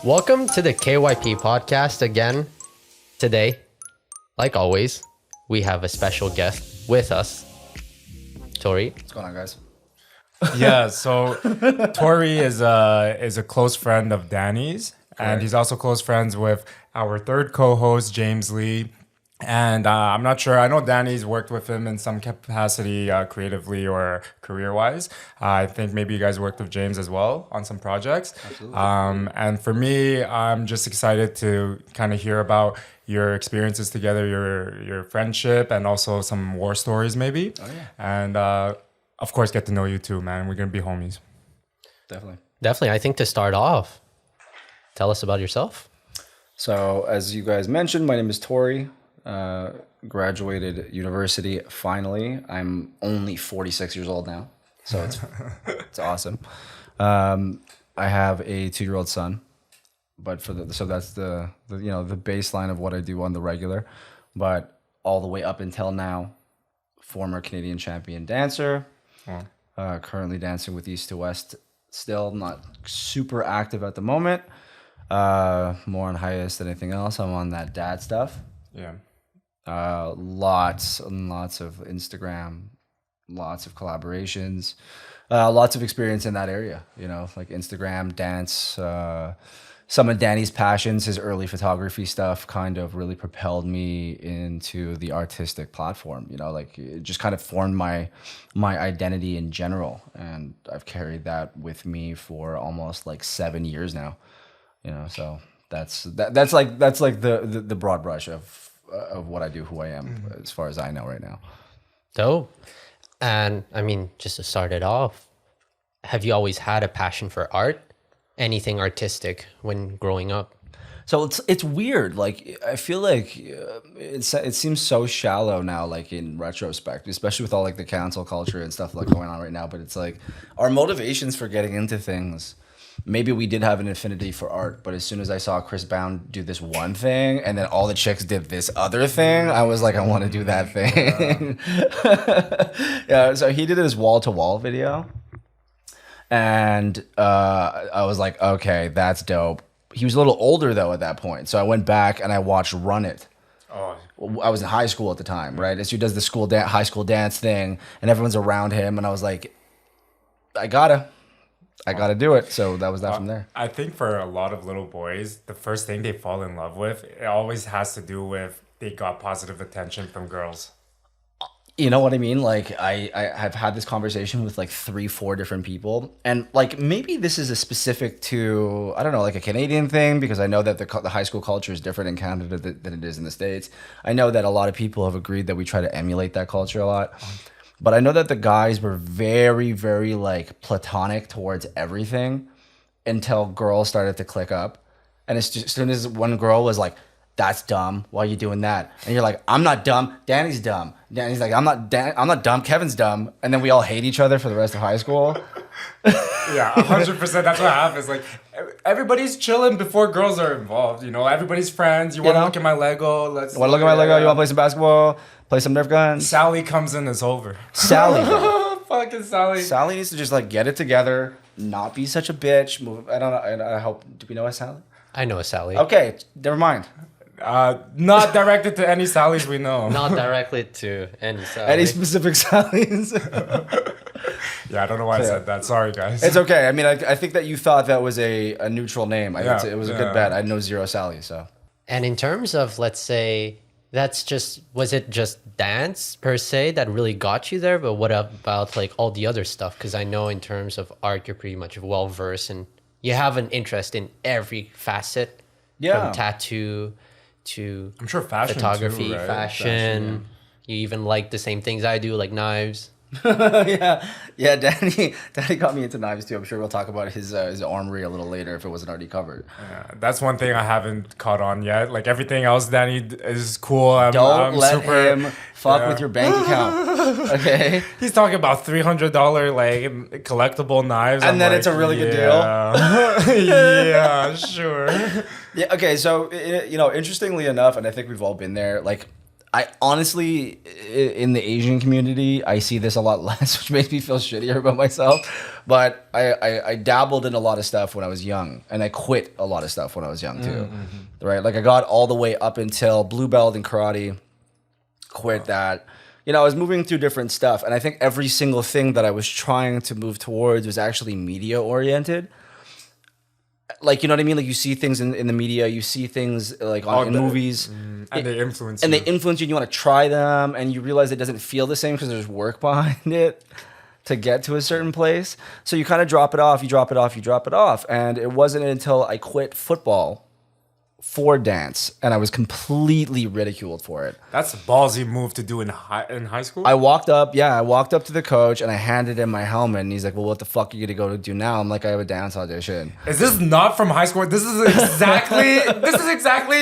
Welcome to the KYP podcast again. Today, like always, we have a special guest with us, Tori. What's going on, guys? Yeah, so Tori is a close friend of Dany's, and he's also close friends with our third co-host, James Lee. And I'm not sure. I know Dany's worked with him in some capacity, creatively or career-wise. I think maybe you guys worked with James as well on some projects. Absolutely. And for me, I'm just excited to kind of hear about your experiences together, your friendship, and also some war stories maybe. Oh, yeah. And of course, get to know you too, man. We're gonna be homies. Definitely. I think to start off, tell us about yourself. So, as you guys mentioned, my name is Tori. Graduated university finally. I'm only 46 years old now, so it's awesome. I have a 2-year-old son, but so that's the baseline of what I do on the regular. But all the way up until now, former Canadian champion dancer. Currently dancing with East to West. Still not super active at the moment. More on hiatus than anything else. I'm on that dad stuff. Yeah. Lots and lots of Instagram, lots of collaborations, lots of experience in that area, like Instagram, dance. Some of Dany's passions, his early photography stuff kind of really propelled me into the artistic platform, like it just kind of formed my identity in general. And I've carried that with me for almost like 7 years now, so that's like the broad brush of what I do, who I am, as far as I know right now. Dope. And I mean, just to start it off, have you always had a passion for art? Anything artistic when growing up? So it's weird. Like, I feel like it seems so shallow now, like in retrospect, especially with all like the cancel culture and stuff like going on right now. But it's like our motivations for getting into things. Maybe we did have an affinity for art, but as soon as I saw Chris Brown do this one thing and then all the chicks did this other thing, I was like, I want to do that thing. Yeah, so he did his wall-to-wall video. And I was like, okay, that's dope. He was a little older, though, at that point. So I went back and I watched Run It. Oh. I was in high school at the time, right? And so he does the high school dance thing, and everyone's around him. And I was like, I gotta do it. So that was that from there. I think for a lot of little boys, the first thing they fall in love with, it always has to do with they got positive attention from girls. You know what I mean? Like I have had this conversation with like 3-4 different people, and like maybe this is a specific to, I don't know, like a Canadian thing, because I know that the high school culture is different in Canada than it is in the States. I know that a lot of people have agreed that we try to emulate that culture a lot. But I know that the guys were very, very like platonic towards everything until girls started to click up. And as soon as one girl was like, that's dumb, why are you doing that? And you're like, I'm not dumb, Dany's dumb. Dany's like, I'm not dumb, Kevin's dumb. And then we all hate each other for the rest of high school. Yeah, 100%. That's what happens. Like, everybody's chilling before girls are involved. Everybody's friends. You want to look at my Lego? Want to look at my Lego? You want to play some basketball? Play some Nerf guns? Sally comes in, it's over. Sally. Fucking Sally. Sally needs to just like get it together, not be such a bitch. I don't know. I hope. Do we know a Sally? I know a Sally. Okay, never mind. Not directed to any Sallys we know. Not directly to any Sally. Any specific Sallys? Yeah, I don't know why I said that. Sorry, guys. It's okay. I mean, I think that you thought that was a neutral name. It was a good bet. I know 0 Sally, so. And in terms of, let's say, was it just dance per se that really got you there? But what about like all the other stuff? Because I know in terms of art, you're pretty much well versed and you have an interest in every facet. Yeah. From tattoo to I'm sure fashion photography, too, right? fashion. You even like the same things I do, like knives. yeah. Dany got me into knives too. I'm sure we'll talk about his armory a little later if it wasn't already covered. Yeah, that's one thing I haven't caught on yet. Like everything else, Dany is cool. Don't let him fuck with your bank account. Okay. He's talking about $300 like collectible knives, and then it's a really good deal. Yeah, sure. Yeah. Okay. So interestingly enough, and I think we've all been there. Like, I honestly, in the Asian community, I see this a lot less, which makes me feel shittier about myself. But I dabbled in a lot of stuff when I was young, and I quit a lot of stuff when I was young too. Right? Like I got all the way up until blue belt in karate, quit that. You know, I was moving through different stuff, and I think every single thing that I was trying to move towards was actually media oriented. Like, you know what I mean? Like, you see things in the media, you see things like in movies, and they influence and you. they influence you. And you want to try them, and you realize it doesn't feel the same because there's work behind it to get to a certain place. So you kind of drop it off, you drop it off, you drop it off, and it wasn't until I quit football for dance, and I was completely ridiculed for it. That's a ballsy move to do in high school. I walked up to the coach and I handed him my helmet, and he's like, "Well, what the fuck are you gonna go do now?" I'm like, "I have a dance audition." Is this not from high school? This is exactly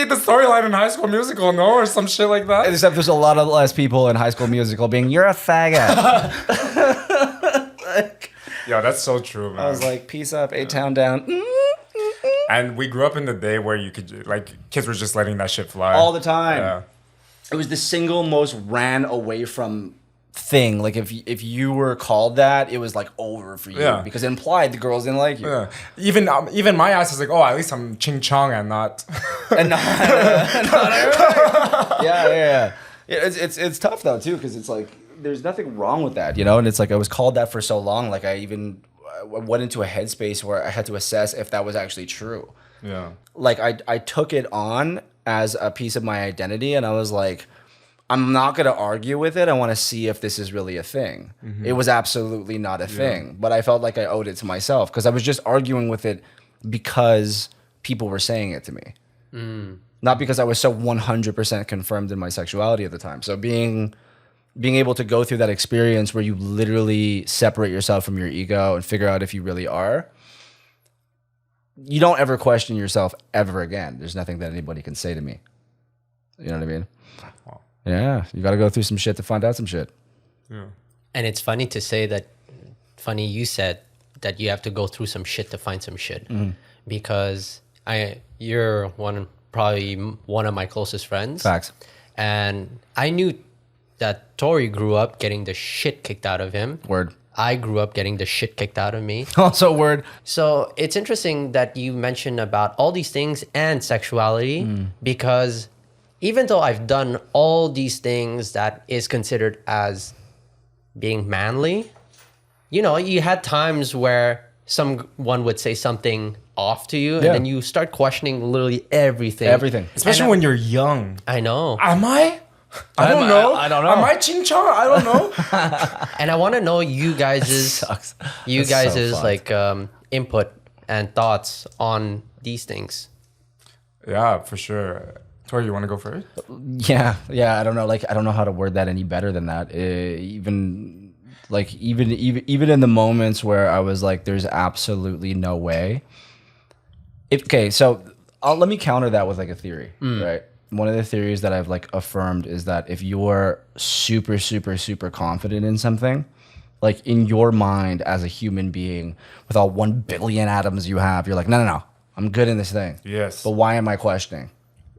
the storyline in High School Musical, no, or some shit like that. Except there's a lot of less people in High School Musical being, "You're a faggot." Yeah, that's so true, man. I was like, "Peace up, A-Town down." And we grew up in the day where you could, like, kids were just letting that shit fly All the time. Yeah. It was the single most ran away from thing. Like if you were called that, it was like over for you because it implied the girls didn't like you. Yeah. Even my ass is like, oh, at least I'm ching chong and not. And not yeah. It's tough though too, because it's like there's nothing wrong with that, you know. And it's like I was called that for so long. Like I went into a headspace where I had to assess if that was actually true. Yeah. Like I took it on as a piece of my identity, and I was like, I'm not going to argue with it. I want to see if this is really a thing. It was absolutely not a thing, but I felt like I owed it to myself because I was just arguing with it because people were saying it to me. Not because I was so 100% confirmed in my sexuality at the time. So being able to go through that experience where you literally separate yourself from your ego and figure out if you really are, you don't ever question yourself ever again. There's nothing that anybody can say to me. You know what I mean? Wow. Yeah, you got to go through some shit to find out some shit. Yeah. And it's funny to say that, funny you said that you have to go through some shit to find some shit. Because you're probably one of my closest friends. Facts. And I knew that Tori grew up getting the shit kicked out of him. Word. I grew up getting the shit kicked out of me. Also word. So it's interesting that you mentioned about all these things and sexuality because even though I've done all these things that is considered as being manly, you know, you had times where someone would say something off to you and then you start questioning literally everything. Especially when you're young. I know. Am I? I don't know. I don't know. Am I ching chong? I don't know. And I want to know you guys' Sucks. like input and thoughts on these things. Yeah, for sure. Tori, you want to go first? Yeah. I don't know. Like, I don't know how to word that any better than that. Even in the moments where I was like, "There's absolutely no way." So let me counter that with like a theory, right? One of the theories that I've like affirmed is that if you're super, super, super confident in something, like in your mind as a human being with all 1 billion atoms you have, you're like, no, I'm good in this thing. Yes. But why am I questioning?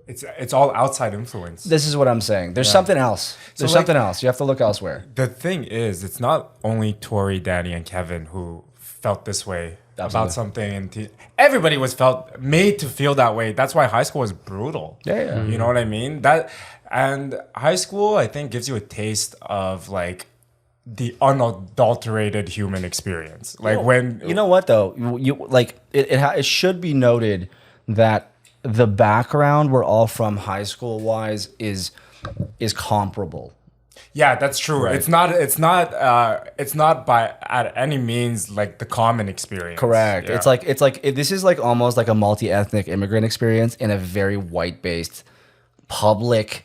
It's all outside influence. This is what I'm saying. There's something else. There's something else. You have to look elsewhere. The thing is, it's not only Tori, Dany, and Kevin who felt this way about something, and everybody was made to feel that way. That's why high school was brutal. Yeah. You know what I mean? And high school, I think, gives you a taste of like the unadulterated human experience. Like when you know what though, you like it should be noted that the background we're all from high school wise is comparable. Yeah, that's true. Right. It's not by at any means like the common experience. Correct. Yeah. This is like almost like a multi-ethnic immigrant experience in a very white-based public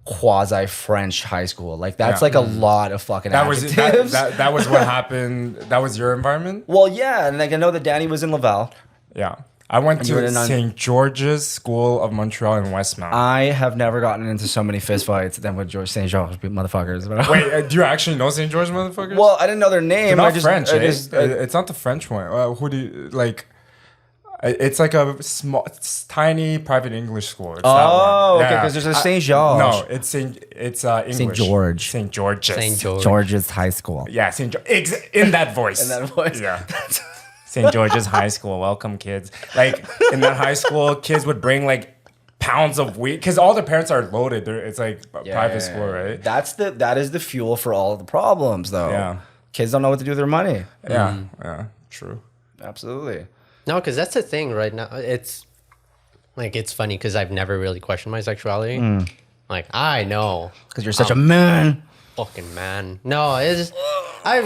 quasi-French high school. Like that's like a lot of fucking adjectives. That was what happened. That was your environment? Well, yeah, and like I know that Dany was in Laval. Yeah. I went to St. George's School of Montreal in Westmount. I have never gotten into so many fistfights than with St. George motherfuckers. Wait, do you actually know St. George motherfuckers? Well, I didn't know their name. They're not French. It's not the French one. Who do you like? It's like a small, it's tiny private English school. It's that Oh, one. okay, Yeah. because there's a St. George. No, it's English. St. George. St. George's. St. George. George's High School. Yeah, St. George. In that voice. In that voice. Yeah. St. George's High School. Welcome, kids. Like in that high school, kids would bring like pounds of weed because all their parents are loaded. It's like a private school, right? That is the fuel for all of the problems, though. Yeah. Kids don't know what to do with their money. Yeah. Yeah. True. Absolutely. No, because that's the thing right now. It's like, it's funny because I've never really questioned my sexuality. Like, I know. Because you're such a man. Fucking man. No, it's I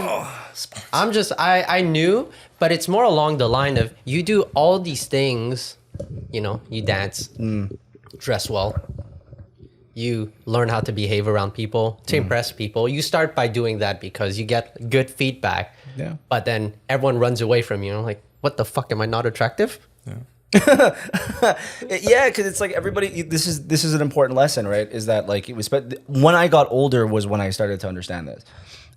knew, but it's more along the line of you do all these things, you know, you dance, dress well, you learn how to behave around people, to impress people. You start by doing that because you get good feedback. Yeah. But then everyone runs away from you. Like, what the fuck? Am I not attractive? Yeah, because it's like everybody. This is an important lesson, right? Is that like it was? But when I got older was when I started to understand this,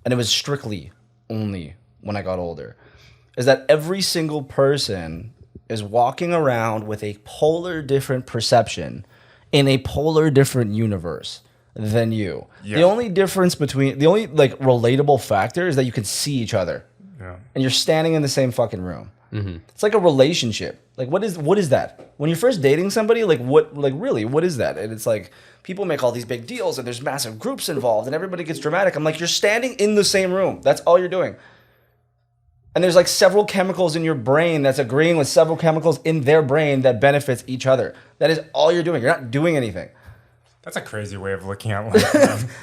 and it was strictly only when I got older. Is that every single person is walking around with a polar different perception in a polar different universe than you. Yeah. The only difference between the only like relatable factor is that you can see each other, and you're standing in the same fucking room. It's like a relationship. Like what is that? When you're first dating somebody, like what is that? And it's like people make all these big deals and there's massive groups involved and everybody gets dramatic. I'm like, you're standing in the same room. That's all you're doing. And there's like several chemicals in your brain that's agreeing with several chemicals in their brain that benefits each other. That is all you're doing. You're not doing anything. That's a crazy way of looking at life.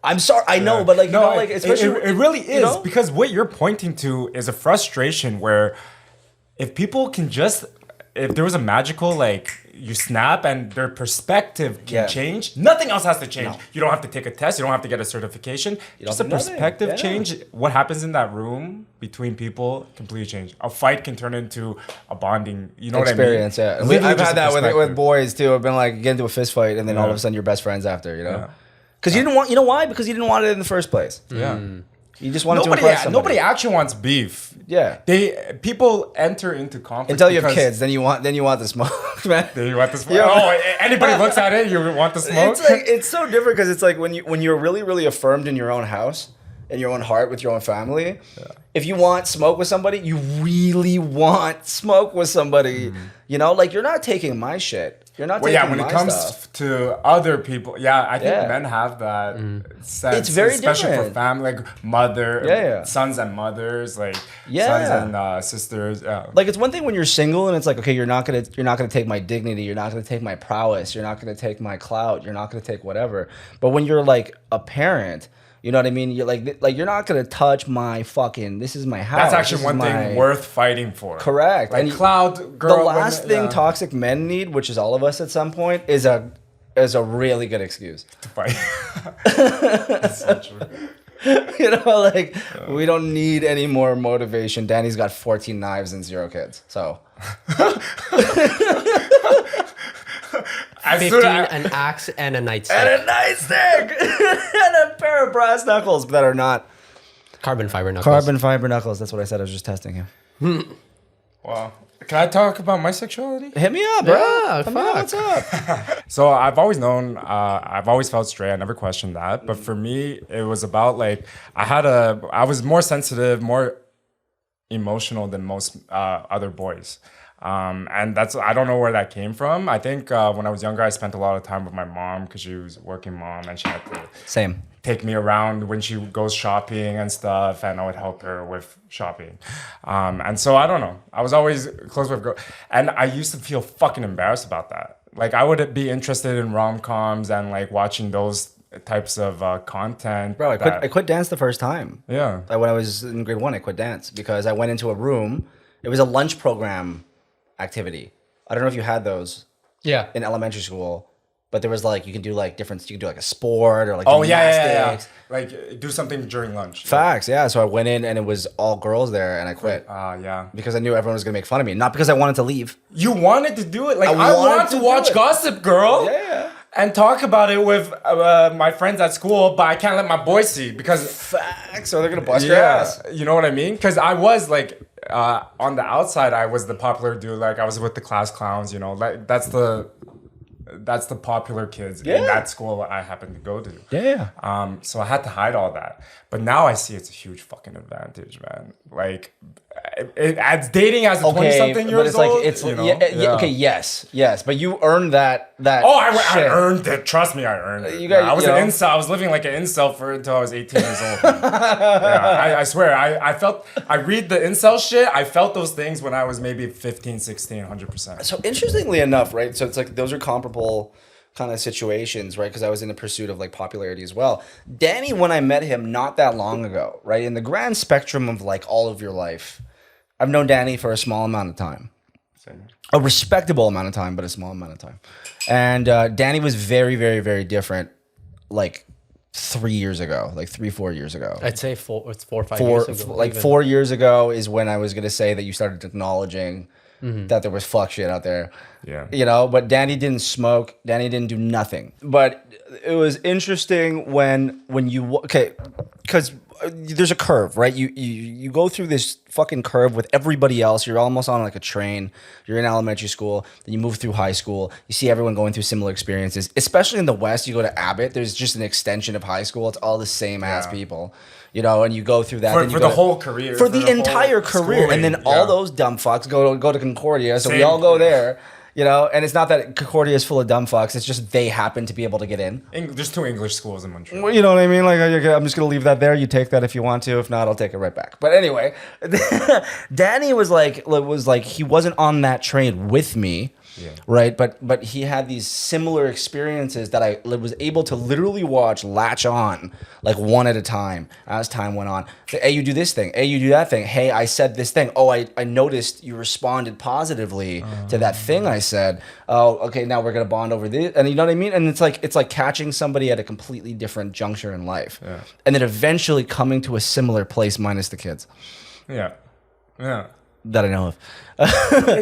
I'm sorry, I know, but like you know, like especially it really is, you know? because what you're pointing to is a frustration where if people can just, if there was a magical like you snap and their perspective can change, nothing else has to change. No. You don't have to take a test, you don't have to get a certification. Just a have to do nothing. perspective Yeah. change. What happens in that room between people completely change. A fight can turn into a bonding. You know Experience, what I mean? yeah. It's literally I've just had a that with perspective. boys too. I've been like get into a fist fight and then all of a sudden you're best friends after, you know? Because you didn't want, you know why? Because you didn't want it in the first place. Yeah. You just wanted to impress somebody. Nobody actually wants beef. Yeah. People enter into conflict Until you have because kids, then you want the smoke, man. You want the smoke? Yeah. Oh, anybody looks at it, you want the smoke? It's like it's so different because it's like when you're really, really affirmed in your own house, in your own heart with your own family. If you want smoke with somebody, you really want smoke with somebody. You know, like you're not taking my shit. You're not Well, taking yeah, when my it comes stuff. to other people, I think Yeah. men have that sense. It's very especially different. for family, like mother, Yeah. sons and mothers, like Yeah. sons and sisters. Yeah. Like it's one thing when you're single and it's like, okay, you're not gonna take my dignity, you're not gonna take my prowess, you're not gonna take my clout, you're not gonna take whatever. But when you're like a parent, you know what I mean? You're like you're not gonna touch my fucking. This is my house. That's actually This is one thing my- worth fighting for. Correct. Like And cloud girl. The last women, thing toxic men need, which is all of us at some point, is a really good excuse. to fight. That's so true. You know, like we don't need any more motivation. Danny's got 14 knives and 0 kids, so. 15, an axe, and a nightstick. And a nightstick and a pair of brass knuckles that are not Carbon fiber knuckles. carbon fiber knuckles. That's what I said. I was just testing him. Wow. Can I talk about my sexuality? Hit me up, bro. Yeah, Tell me fuck. what's up. So I've always known, I've always felt straight. I never questioned that. But for me, it was about like, I was more sensitive, more emotional than most other boys. And I don't know where that came from. I think when I was younger, I spent a lot of time with my mom because she was a working mom and she had to Same. take me around when she goes shopping and stuff, and I would help her with shopping. And so I don't know. I was always close with girls, and I used to feel fucking embarrassed about that. Like I would be interested in rom-coms and like watching those types of content. Bro, I quit dance the first time. Yeah. When I was in grade 1, I quit dance because I went into a room. It was a lunch program activity. I don't know if you had those Yeah. in elementary school, but there was like you can do like different. You can do like a sport or like Oh gymnastics. yeah. Like do something during lunch. Facts, yeah. So I went in and it was all girls there, and I quit Yeah. because I knew everyone was gonna make fun of me. Not because I wanted to leave. You wanted to do it. Like I I wanted want to to do watch it. Gossip Girl. Yeah. And talk about it with my friends at school, but I can't let my boys see because Facts. So they're gonna bust your ass. you know what I mean? Because I was like, on the outside, I was the popular dude. Like I was with the class clowns, you know. Like that's the popular kids in that school I happened to go to. Yeah. So I had to hide all that. But now I see it's a huge fucking advantage, man. Like, as dating as a 20-something years but it's old, like it's you know? okay, yes, but you earned that. Oh, I shit. earned it. Trust me, I earned it. I was an incel. I was living like an incel until I was 18 years old. I swear. I read the incel shit. I felt those things when I was maybe 15, 16, 100%. So interestingly enough, right? So it's like those are comparable kind of situations, right? Because I was in the pursuit of like popularity as well. Dany, when I met him not that long ago, right? In the grand spectrum of like all of your life, I've known Dany for a small amount of time. A respectable amount of time, but a small amount of time. And Dany was very, very, very different like 3 years ago, like 3-4 years ago. I'd say 4 or 5 years ago. Like even. 4 years ago is when I was going to say that you started acknowledging that there was fuck shit out there. Yeah. You know, but Dany didn't smoke. Dany didn't do nothing. But it was interesting when you, okay, because there's a curve, right? You go through this fucking curve with everybody else. You're almost on like a train. You're in elementary school, then you move through high school. You see everyone going through similar experiences. Especially in the West, you go to Abbott. There's just an extension of high school. It's all the same ass people, you know. And you go through that for the whole career, for the entire career, and then all those dumb fucks go to Concordia. So we all go there. You know, and it's not that Concordia is full of dumb fucks. It's just they happen to be able to get in. There's 2 English schools in Montreal. Well, you know what I mean? Like, I'm just going to leave that there. You take that if you want to. If not, I'll take it right back. But anyway, Dany was like, he wasn't on that train with me. Yeah. Right. But he had these similar experiences that I was able to literally watch latch on like one at a time as time went on. Hey, you do this thing. Hey, you do that thing. Hey, I said this thing. Oh, I noticed you responded positively to that thing I said. Oh, okay. Now we're going to bond over this. And you know what I mean? And it's like catching somebody at a completely different juncture in life. Yeah. And then eventually coming to a similar place minus the kids. Yeah. Yeah. That I know of.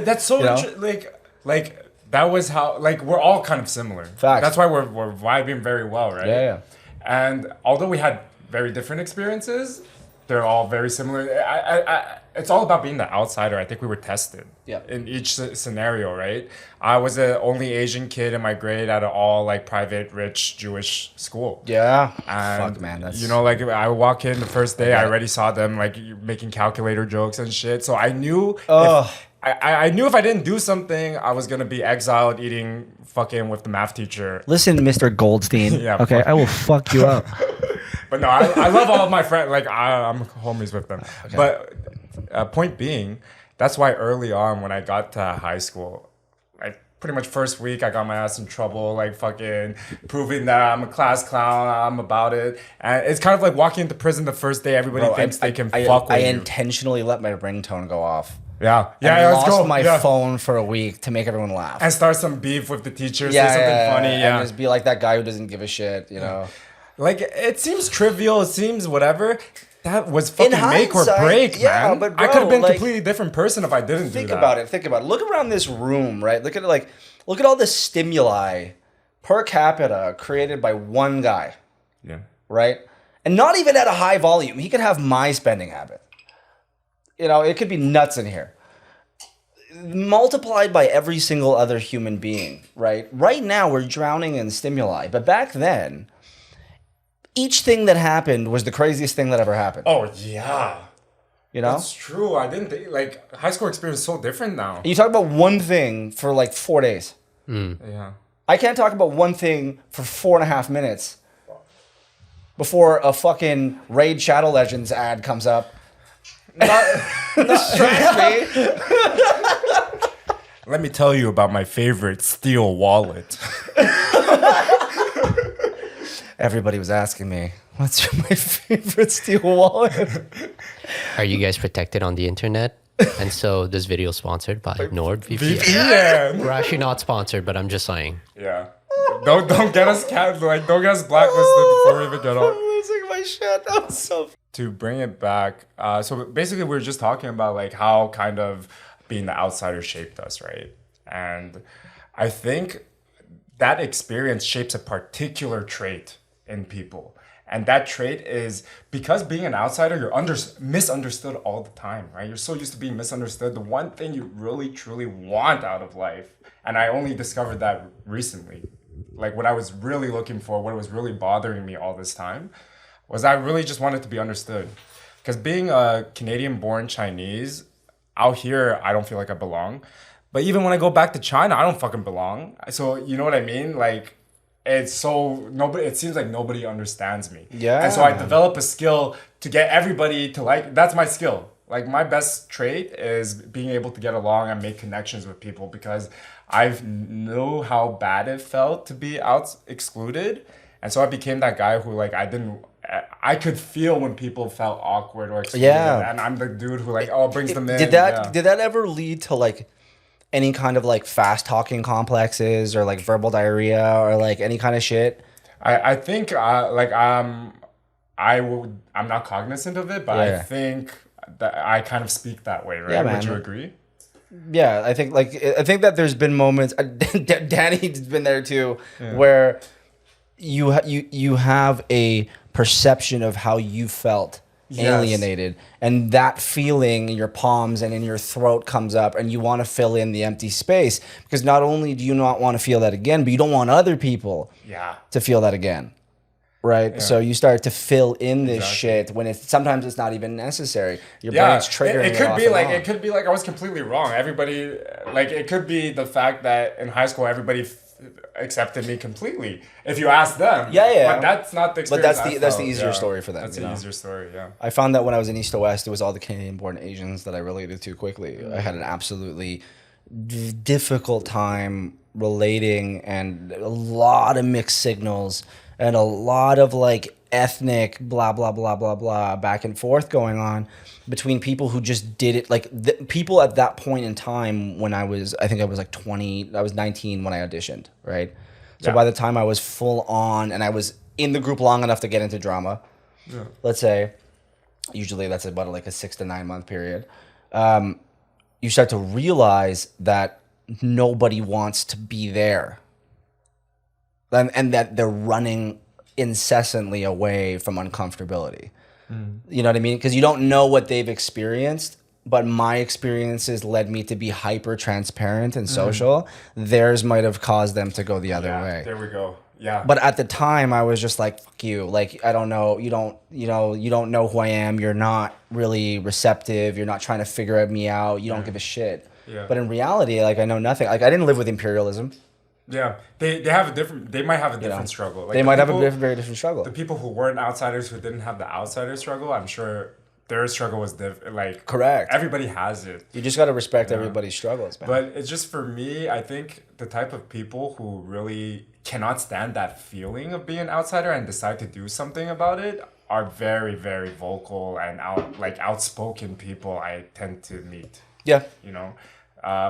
That's so interesting. Like that was how, like, we're all kind of similar. Facts. That's why we're vibing very well, right? Yeah. And although we had very different experiences, they're all very similar. It's all about being the outsider. I think we were tested in each scenario, right? I was the only Asian kid in my grade at an all like private, rich Jewish school. Yeah. And, fuck, man. That's... you know, like I walk in the first day, I already saw them like making calculator jokes and shit. So I knew I knew if I didn't do something, I was gonna be exiled eating fucking with the math teacher. Listen, Mr. Goldstein. Yeah, okay, I will fuck you up. But no, I love all of my friends. Like I'm homies with them. Okay. But point being, that's why early on when I got to high school, like pretty much first week, I got my ass in trouble, like fucking proving that I'm a class clown, I'm about it. And it's kind of like walking into prison the first day, everybody thinks they can fuck with you. I intentionally let my ringtone go off. Yeah. I lost my phone for a week to make everyone laugh. And start some beef with the teacher, say something funny. And just be like that guy who doesn't give a shit, you know? Like, it seems trivial, it seems whatever. That was fucking make or break, man. But bro, I could have been a completely different person if I didn't do that. Think about it. Look around this room, right? Look at all the stimuli per capita created by one guy. Yeah. Right? And not even at a high volume. He could have my spending habit. You know, it could be nuts in here. Multiplied by every single other human being, right? Right now, we're drowning in stimuli. But back then, each thing that happened was the craziest thing that ever happened. Oh, yeah. You know? That's true. I didn't think, like, high school experience is so different now. You talk about one thing for like 4 days. Yeah. I can't talk about one thing for 4.5 minutes before a fucking Raid Shadow Legends ad comes up. Distract me. Let me tell you about my favorite steel wallet. Everybody was asking me, what's my favorite steel wallet? Are you guys protected on the internet? And so this video is sponsored by NordVPN. VPN. We're actually not sponsored, but I'm just saying. Yeah. Don't get us don't get us blacklisted before we even get on. I'm losing my shit. That was so. To bring it back, so basically we were just talking about like how kind of being the outsider shaped us, right? And I think that experience shapes a particular trait in people. And that trait is because being an outsider, you're misunderstood all the time, right? You're so used to being misunderstood. The one thing you really, truly want out of life, and I only discovered that recently, like what I was really looking for, what was really bothering me all this time, was I really just wanted to be understood. Because being a Canadian-born Chinese, out here, I don't feel like I belong. But even when I go back to China, I don't fucking belong. So you know what I mean? Like, it's so nobody. It seems like nobody understands me. Yeah. And so I develop a skill to get everybody to like. That's my skill. Like my best trait is being able to get along and make connections with people because I've know how bad it felt to be excluded, and so I became that guy who like I could feel when people felt awkward or excluded, and I'm the dude who like brings them in. Did that ever lead to like any kind of like fast talking complexes or like verbal diarrhea or like any kind of shit? I think I'm not cognizant of it, but I think that I kind of speak that way, right? Yeah, man. Would you agree? Yeah, I think that there's been moments. Danny's been there too, where you have a perception of how you felt alienated, and that feeling in your palms and in your throat comes up, and you want to fill in the empty space because not only do you not want to feel that again, but you don't want other people to feel that again. Right, so you start to fill in this shit when sometimes it's not even necessary. Your brain's triggering it could be like it could be like I was completely wrong. Everybody like it could be the fact that in high school everybody accepted me completely. If you ask them, but that's not the experience. But that's the easier story for them. That's the easier story. Yeah, I found that when I was in East to West, it was all the Canadian-born Asians that I related to quickly. I had an absolutely difficult time relating, and a lot of mixed signals. And a lot of like ethnic blah, blah, blah, blah, blah back and forth going on between people who just did it. Like people at that point in time when I think I was like 20, I was 19 when I auditioned, right? So by the time I was full on and I was in the group long enough to get into drama, let's say, usually that's about like a 6 to 9 month period, you start to realize that nobody wants to be there. And that they're running incessantly away from uncomfortability. You know what I mean? Because you don't know what they've experienced, but my experiences led me to be hyper transparent and social. Theirs might have caused them to go the other way. There we go. Yeah. But at the time, I was just like, "Fuck you! Like, I don't know. You don't know who I am. You're not really receptive. You're not trying to figure me out. You don't give a shit." Yeah. But in reality, like I know nothing. Like I didn't live with imperialism. Yeah, they have a different. They might have a different struggle. Like they might have a very different struggle. The people who weren't outsiders, who didn't have the outsider struggle, I'm sure their struggle was like correct. Everybody has it. You just got to respect everybody's struggles, man. But it's just for me. I think the type of people who really cannot stand that feeling of being an outsider and decide to do something about it are very, very vocal and outspoken people. I tend to meet. Yeah, you know. A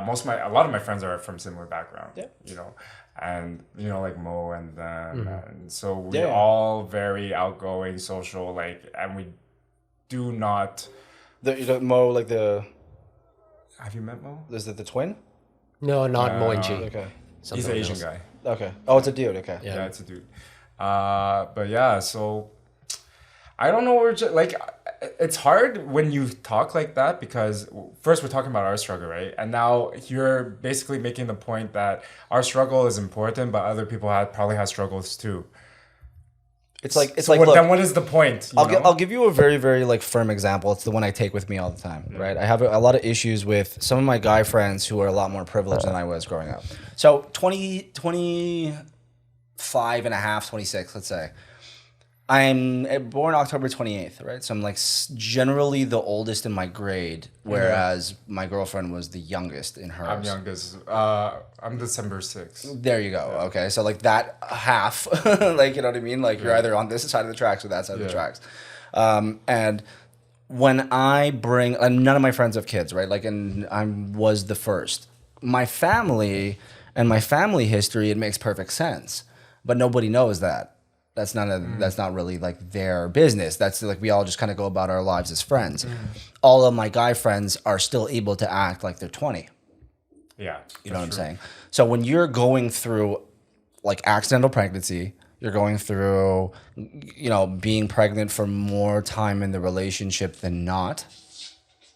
lot of my friends are from similar background, you know, and you know like Mo and them, and so we're all very outgoing, social, like, and we do not. Mo like the. Have you met Mo? Is it the twin? No, not Mo and G. Okay, he's an Asian guy. Okay. Oh, it's a dude. Okay. Yeah, it's a dude. But yeah, so I don't know where like. It's hard when you talk like that because first we're talking about our struggle, right? And now you're basically making the point that our struggle is important, but other people probably have struggles too. It's like look, then what is the point? I'll give you a very, very like firm example. It's the one I take with me all the time, right? I have a lot of issues with some of my guy friends who are a lot more privileged than I was growing up. So 25 and a half, 26, let's say. I'm born October 28th, right? So I'm like generally the oldest in my grade, whereas my girlfriend was the youngest in hers. I'm youngest. I'm December 6th. There you go. Okay, so like that half, like you know what I mean? Like you're either on this side of the tracks or that side of the tracks. And when I bring, and none of my friends have kids, right? Like, and I was the first. My family and my family history, it makes perfect sense, but nobody knows that. That's not really like their business. That's like we all just kind of go about our lives as friends. All of my guy friends are still able to act like they're 20. Yeah. You know what I'm saying? So when you're going through like accidental pregnancy, You're going through, being pregnant for more time in the relationship than not,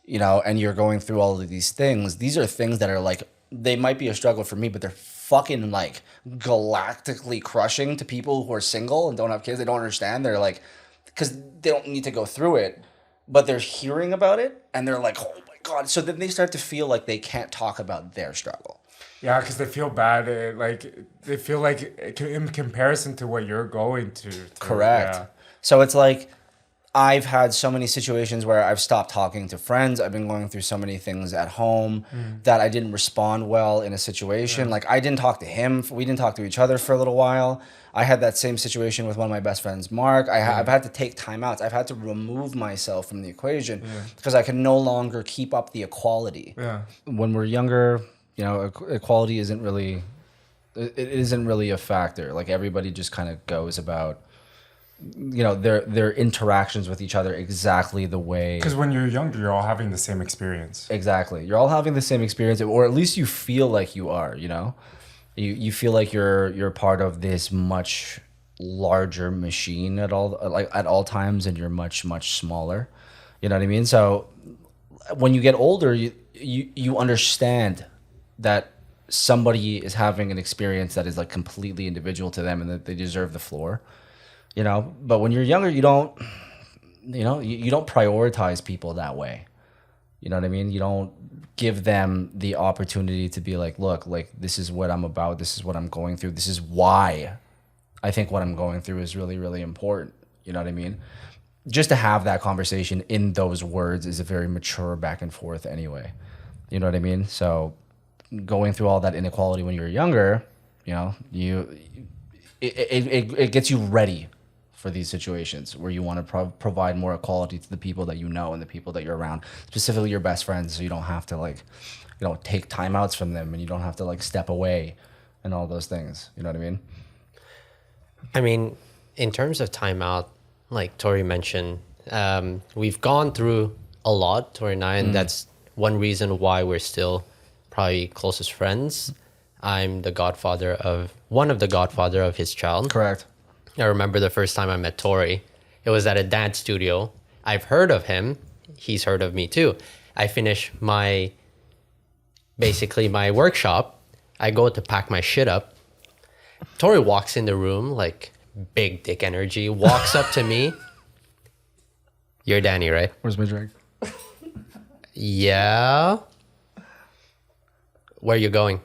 and you're going through all of these things. These are things that are like, they might be a struggle for me, but they're fucking like galactically crushing to people who are single and don't have kids. They don't understand. They're like, because they don't need to go through it, but they're hearing about it and they're like, oh my God. So then they start to feel like they can't talk about their struggle. Yeah, because they feel bad. They feel like in comparison to what you're going to. Correct. Yeah. So it's like, I've had so many situations where I've stopped talking to friends. I've been going through so many things at home that I didn't respond well in a situation. Like, I didn't talk to him. We didn't talk to each other for a little while. I had that same situation with one of my best friends, Mark. I've had to take time outs. I've had to remove myself from the equation because I can no longer keep up the equality. Yeah. When we're younger, equality isn't really, it isn't really a factor. Like, everybody just kind of goes about their interactions with each other exactly the way. Because when you're younger, you're all having the same experience. Exactly. You're all having the same experience, or at least you feel like you are, You feel like you're part of this much larger machine at all times, and you're much, much smaller. You know what I mean? So when you get older, you understand that somebody is having an experience that is like completely individual to them and that they deserve the floor. But when you're younger, you don't prioritize people that way. You know what I mean? You don't give them the opportunity to be like, look, like, this is what I'm about. This is what I'm going through. This is why I think what I'm going through is really, really important. You know what I mean? Just to have that conversation in those words is a very mature back and forth anyway. You know what I mean? So going through all that inequality when you're younger, it gets you ready for these situations where you want to provide more equality to the people that you know and the people that you're around, specifically your best friends, so you don't have to take timeouts from them, and you don't have to step away and all those things. You know what I mean? I mean, in terms of timeout, like Tori mentioned, we've gone through a lot, Tori and I, and that's one reason why we're still probably closest friends. I'm one of the godfather of his child. Correct. I remember the first time I met Tori. It was at a dance studio. I've heard of him. He's heard of me too. I finish my workshop. I go to pack my shit up. Tori walks in the room, like big dick energy, walks up to me. You're Dany, right? Where's my drink? Yeah. Where you going?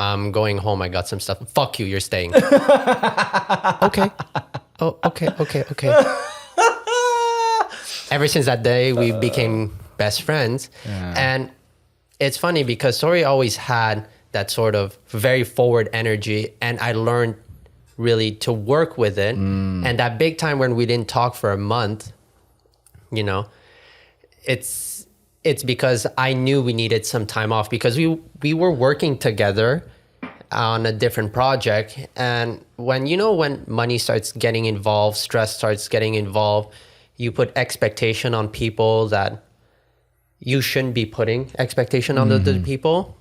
I'm going home. I got some stuff. Fuck you. You're staying. Okay. Oh, okay. Ever since that day, we became best friends. Yeah. And it's funny because Tori always had that sort of very forward energy, and I learned really to work with it. And that big time when we didn't talk for a month, it's because I knew we needed some time off because we were working together on a different project. And when money starts getting involved, stress starts getting involved, you put expectation on people that you shouldn't be putting expectation on the people.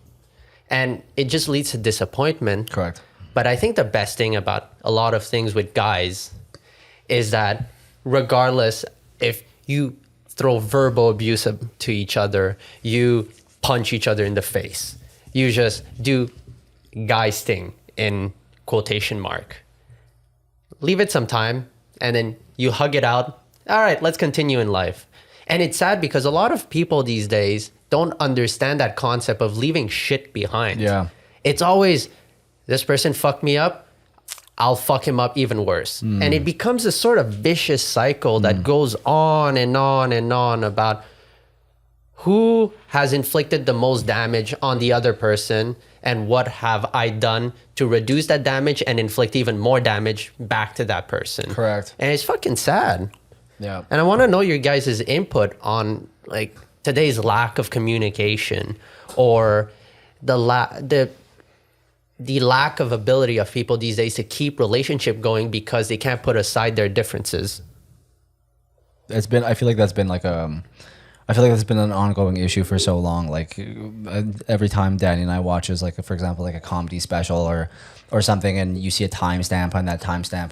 And it just leads to disappointment. Correct. But I think the best thing about a lot of things with guys is that regardless if you throw verbal abuse to each other, you punch each other in the face, you just do guys thing in quotation mark, leave it some time, and then you hug it out. All right, let's continue in life. And it's sad because a lot of people these days don't understand that concept of leaving shit behind. Yeah. It's always, this person fucked me up, I'll fuck him up even worse. And it becomes a sort of vicious cycle that goes on and on and on about who has inflicted the most damage on the other person and what have I done to reduce that damage and inflict even more damage back to that person. Correct. And it's fucking sad. Yeah. And I want to know your guys' input on today's lack of communication, or the lack of ability of people these days to keep relationship going because they can't put aside their differences. I feel like that's been like a I feel like that's been an ongoing issue for so long. Like every time Danny and I watches, like for example, like a comedy special or something, and you see a timestamp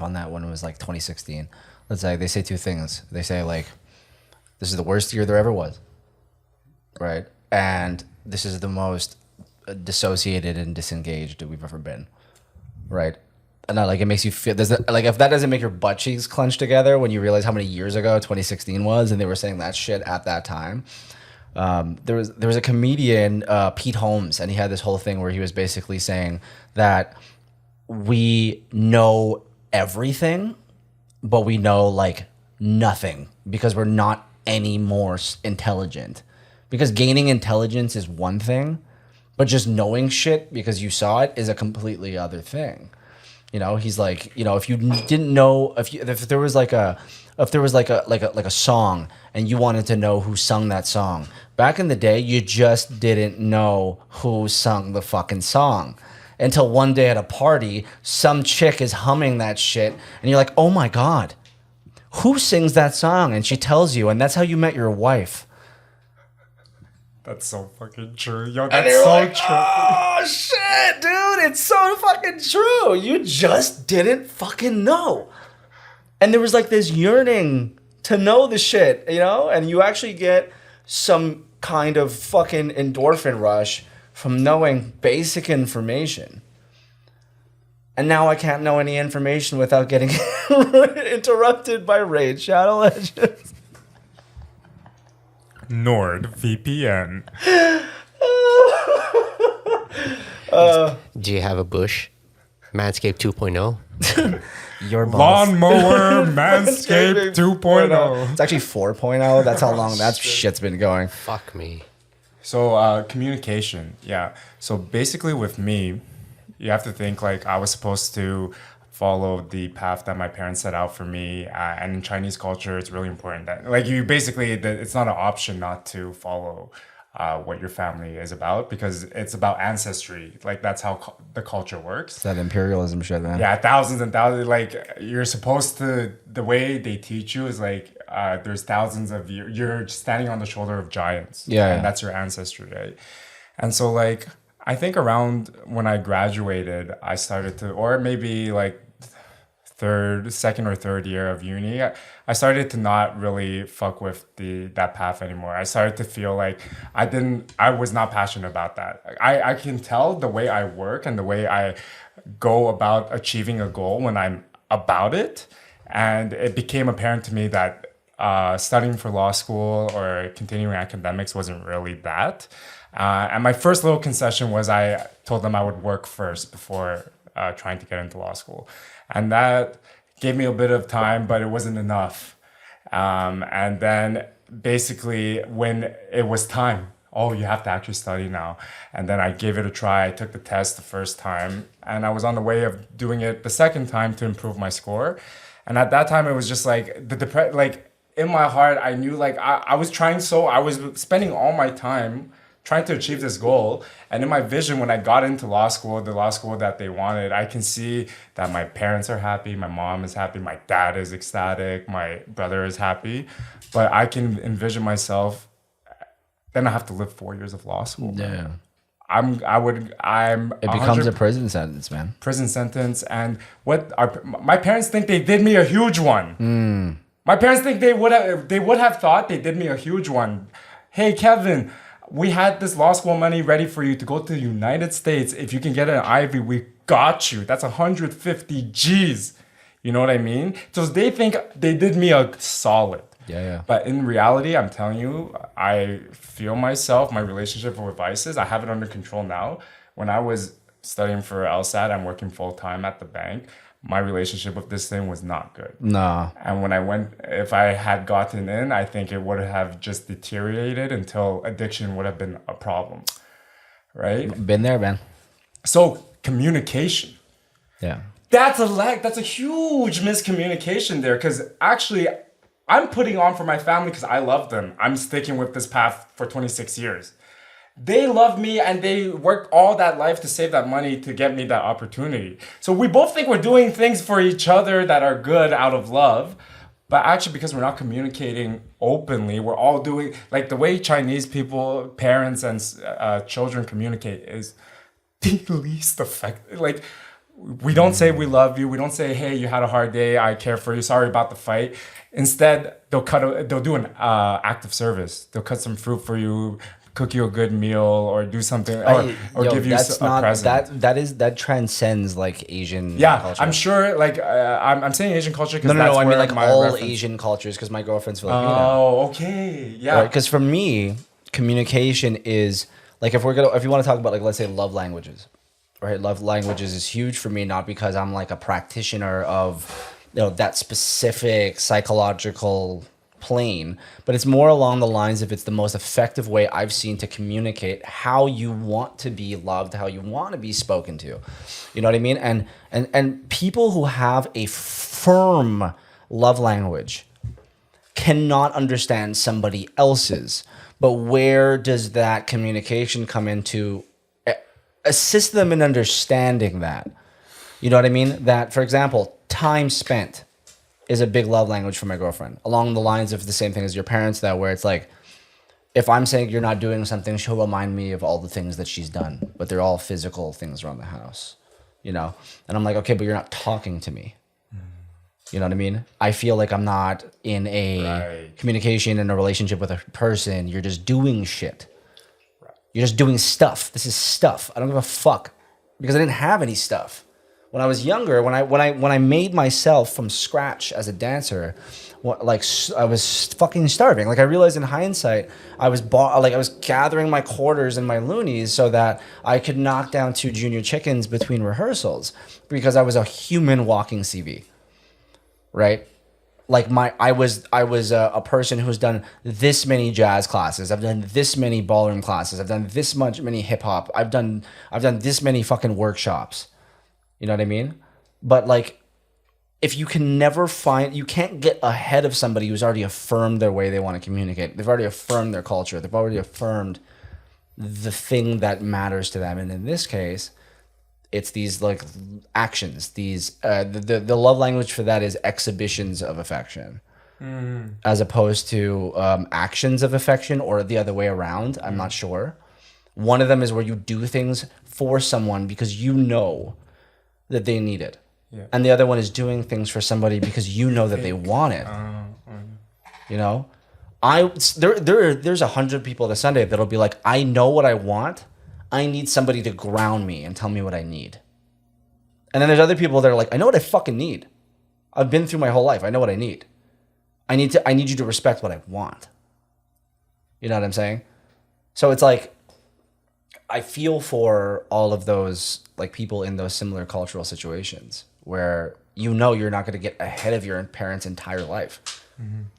on that one was like 2016. Let's say they say two things. They say like, "This is the worst year there ever was," right? And this is the most dissociated and disengaged we've ever been, right? And like it makes you feel like if that doesn't make your butt cheeks clench together when you realize how many years ago 2016 was, and they were saying that shit at that time. There was a comedian, Pete Holmes, and he had this whole thing where he was basically saying that we know everything, but we know like nothing because we're not any more intelligent. Because gaining intelligence is one thing, but just knowing shit because you saw it is a completely other thing. You know, he's like, you know, if you didn't know, if there was like a song and you wanted to know who sung that song, back in the day, you just didn't know who sung the fucking song until one day at a party, some chick is humming that shit, and you're like, oh my god, who sings that song? And she tells you, and that's how you met your wife. That's so fucking true. Yo, And that's you're so like, true. oh shit, dude, it's so fucking true. You just didn't fucking know. And there was like this yearning to know the shit, you know? And you actually get some kind of fucking endorphin rush from knowing basic information. And now I can't know any information without getting interrupted by Raid Shadow Legends. NordVPN. Do you have a bush? Manscaped 2.0? Your balls. Lawnmower Manscaped 2.0. It's actually 4.0. That's how long that shit's been going. Fuck me. So communication, yeah. So basically with me, you have to think like I was supposed to follow the path that my parents set out for me. And in Chinese culture, it's really important that like you basically, it's not an option not to follow what your family is about because it's about ancestry. Like that's how the culture works. It's that imperialism shit, man. Yeah, thousands and thousands. Like you're supposed to, the way they teach you is like there's thousands of years. You're standing on the shoulder of giants. Yeah, and that's your ancestry, right? And so like I think around when I graduated, I started to, or maybe like second or third year of uni, I started to not really fuck with that path anymore. I started to feel like I was not passionate about that. I can tell the way I work and the way I go about achieving a goal when I'm about it. And it became apparent to me that studying for law school or continuing academics wasn't really that. And my first little concession was I told them I would work first before trying to get into law school. And that gave me a bit of time, but it wasn't enough. And then basically when it was time, oh, you have to actually study now. And then I gave it a try. I took the test the first time and I was on the way of doing it the second time to improve my score. And at that time, it was just like like in my heart, I knew like I was spending all my time trying to achieve this goal. And in my vision, when I got into law school, the law school that they wanted, I can see that my parents are happy, my mom is happy, my dad is ecstatic, my brother is happy. But I can envision myself, then I have to live 4 years of law school. Yeah. It becomes a prison sentence, man. Prison sentence. And my parents think they did me a huge one. My parents think they would have thought they did me a huge one. Hey, Kevin, we had this law school money ready for you to go to the United States. If you can get an Ivy, we got you. That's 150 G's. You know what I mean? So they think they did me a solid. Yeah. But in reality, I'm telling you, I feel myself, my relationship with vices, I have it under control now. When I was studying for LSAT and working full time at the bank, my relationship with this thing was not good. Nah. And when if I had gotten in, I think it would have just deteriorated until addiction would have been a problem. Right? Been there, man. So communication. Yeah. That's a huge miscommunication there. Because actually, I'm putting on for my family because I love them. I'm sticking with this path for 26 years. They love me and they worked all that life to save that money to get me that opportunity. So we both think we're doing things for each other that are good out of love. But actually, because we're not communicating openly, we're all doing like the way Chinese people, parents and children communicate is the least effective. Like, we don't say we love you. We don't say, hey, you had a hard day. I care for you. Sorry about the fight. Instead, they'll do an act of service. They'll cut some fruit for you, cook you a good meal, or do something, or give you a present. That transcends like Asian Yeah, culture. I'm sure. Like I'm saying Asian culture because No. I mean like all reference. Asian cultures because my girlfriend's Filipino. Oh, okay, yeah. Because for me, communication is like if you want to talk about like let's say love languages, right? Love languages is huge for me, not because I'm like a practitioner of that specific psychological plane, but it's more along the lines of it's the most effective way I've seen to communicate how you want to be loved, how you want to be spoken to. You know what I mean? And people who have a firm love language cannot understand somebody else's. But where does that communication come in to assist them in understanding that? You know what I mean? That, for example, time spent is a big love language for my girlfriend. Along the lines of the same thing as your parents, that where it's like, if I'm saying you're not doing something, she'll remind me of all the things that she's done, but they're all physical things around the house, And I'm like, okay, but you're not talking to me. You know what I mean? I feel like I'm not in a communication and a relationship with a person. You're just doing shit. You're just doing stuff. This is stuff. I don't give a fuck because I didn't have any stuff. When I was younger, when I made myself from scratch as a dancer, I was fucking starving. Like I realized in hindsight, I was gathering my quarters and my loonies so that I could knock down 2 junior chickens between rehearsals because I was a human walking CV, right? Like I was a person who's done this many jazz classes. I've done this many ballroom classes. I've done this many hip hop. I've done this many fucking workshops. You know what I mean? But like, if you can you can't get ahead of somebody who's already affirmed their way they want to communicate. They've already affirmed their culture. They've already affirmed the thing that matters to them. And in this case, it's these like actions. These the love language for that is exhibitions of affection, as opposed to actions of affection, or the other way around. I'm not sure. One of them is where you do things for someone because you know that they need it. Yeah. And the other one is doing things for somebody because you know that they want it. There's 100 people this Sunday that'll be like, I know what I want. I need somebody to ground me and tell me what I need. And then there's other people that are like, I know what I fucking need. I've been through my whole life. I know what I need. I need you to respect what I want. You know what I'm saying? So it's like, I feel for all of those like people in those similar cultural situations where you're not going to get ahead of your parents' entire life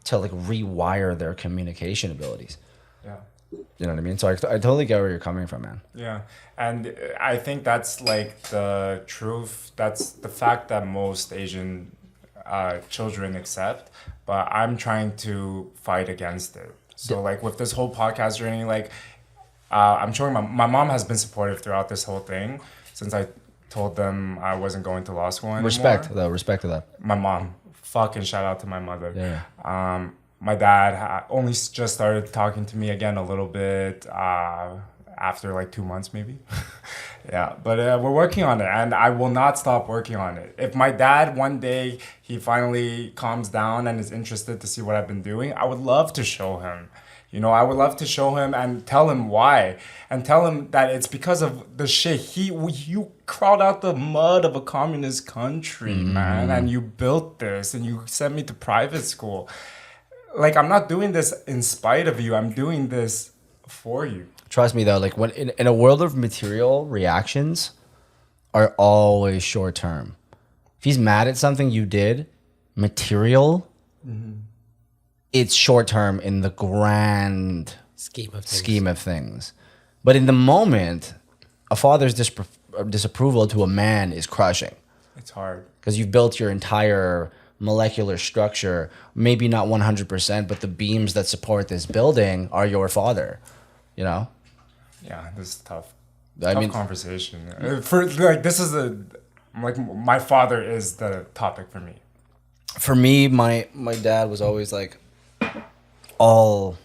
to like rewire their communication abilities. Yeah. You know what I mean? So I totally get where you're coming from, man. Yeah. And I think that's like the truth. That's the fact that most Asian children accept, but I'm trying to fight against it. So like with this whole podcast journey, like I'm showing my mom has been supportive throughout this whole thing since I told them I wasn't going to law school anymore. Respect to that. My mom, fucking shout out to my mother. Yeah. My dad only just started talking to me again a little bit after like 2 months maybe. Yeah, but we're working on it and I will not stop working on it. If my dad one day, he finally calms down and is interested to see what I've been doing, I would love to show him. I would love to show him and tell him why. And tell him that it's because of the shit. You crawled out the mud of a communist country, man. And you built this and you sent me to private school. Like, I'm not doing this in spite of you. I'm doing this for you. Trust me, though. Like, when in a world of material, reactions are always short term. If he's mad at something you did, material... it's short term in the grand scheme of things. But in the moment, a father's disapproval to a man is crushing. It's hard. Because you've built your entire molecular structure, maybe not 100%, but the beams that support this building are your father, Yeah, this is tough. I mean, conversation. For like, this is my father is the topic for me. For me, my dad was always like all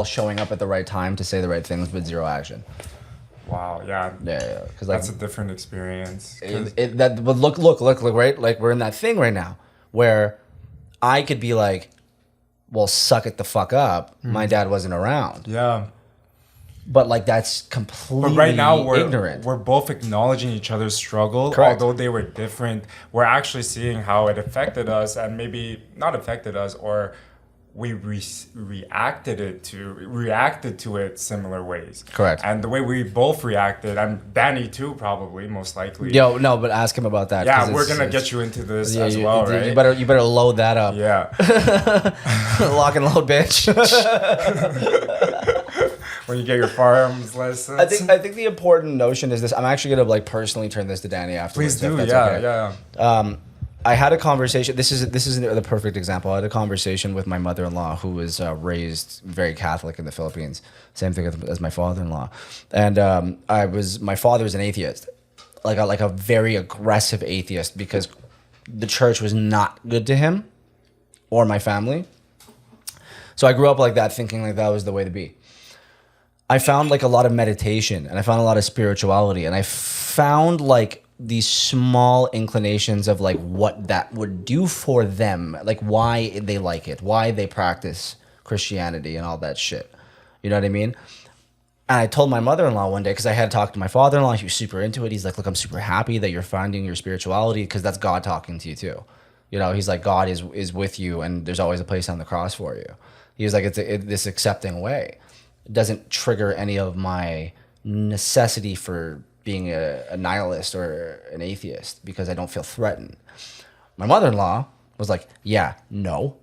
showing up at the right time to say the right things with zero action. Wow, yeah. Yeah, because like That's a different experience. 'Cause- but look, right? Like we're in that thing right now where I could be like, well, suck it the fuck up. My dad wasn't around. yeah. But like that's completely But right now ignorant. we're both acknowledging each other's struggle, Correct. although they were different. We're actually seeing how it affected us, and maybe not affected us, or we reacted to it similar ways. Correct. And the way we both reacted, and Dany too, probably most likely. Yo, no, but ask him about that. 'cause Yeah, we're it's- gonna it's- get you into this yeah, as well, right? You better load that up. Yeah. Lock and load, bitch. When you get your firearms license. I think the important notion is this. I'm actually gonna like personally turn this to Dany afterwards. Please if do. that's Yeah, okay. yeah. I had a conversation. This is the perfect example. I had a conversation with my mother-in-law, who was raised very Catholic in the Philippines. Same thing as my father-in-law, and my father was an atheist, like a very aggressive atheist, because the church was not good to him or my family. So I grew up like that, thinking like that was the way to be. I found like a lot of meditation, and I found a lot of spirituality, and I found like these small inclinations of like what that would do for them, like why they like it, why they practice Christianity and all that shit. You know what I mean? And I told my mother-in-law one day, because I had talked to my father-in-law, he was super into it. He's like, look, I'm super happy that you're finding your spirituality, because that's God talking to you too. You know, he's like, God is with you, and there's always a place on the cross for you. He was like, it's this accepting way. It doesn't trigger any of my necessity for being a nihilist or an atheist, because I don't feel threatened. My mother-in-law was like, yeah, no.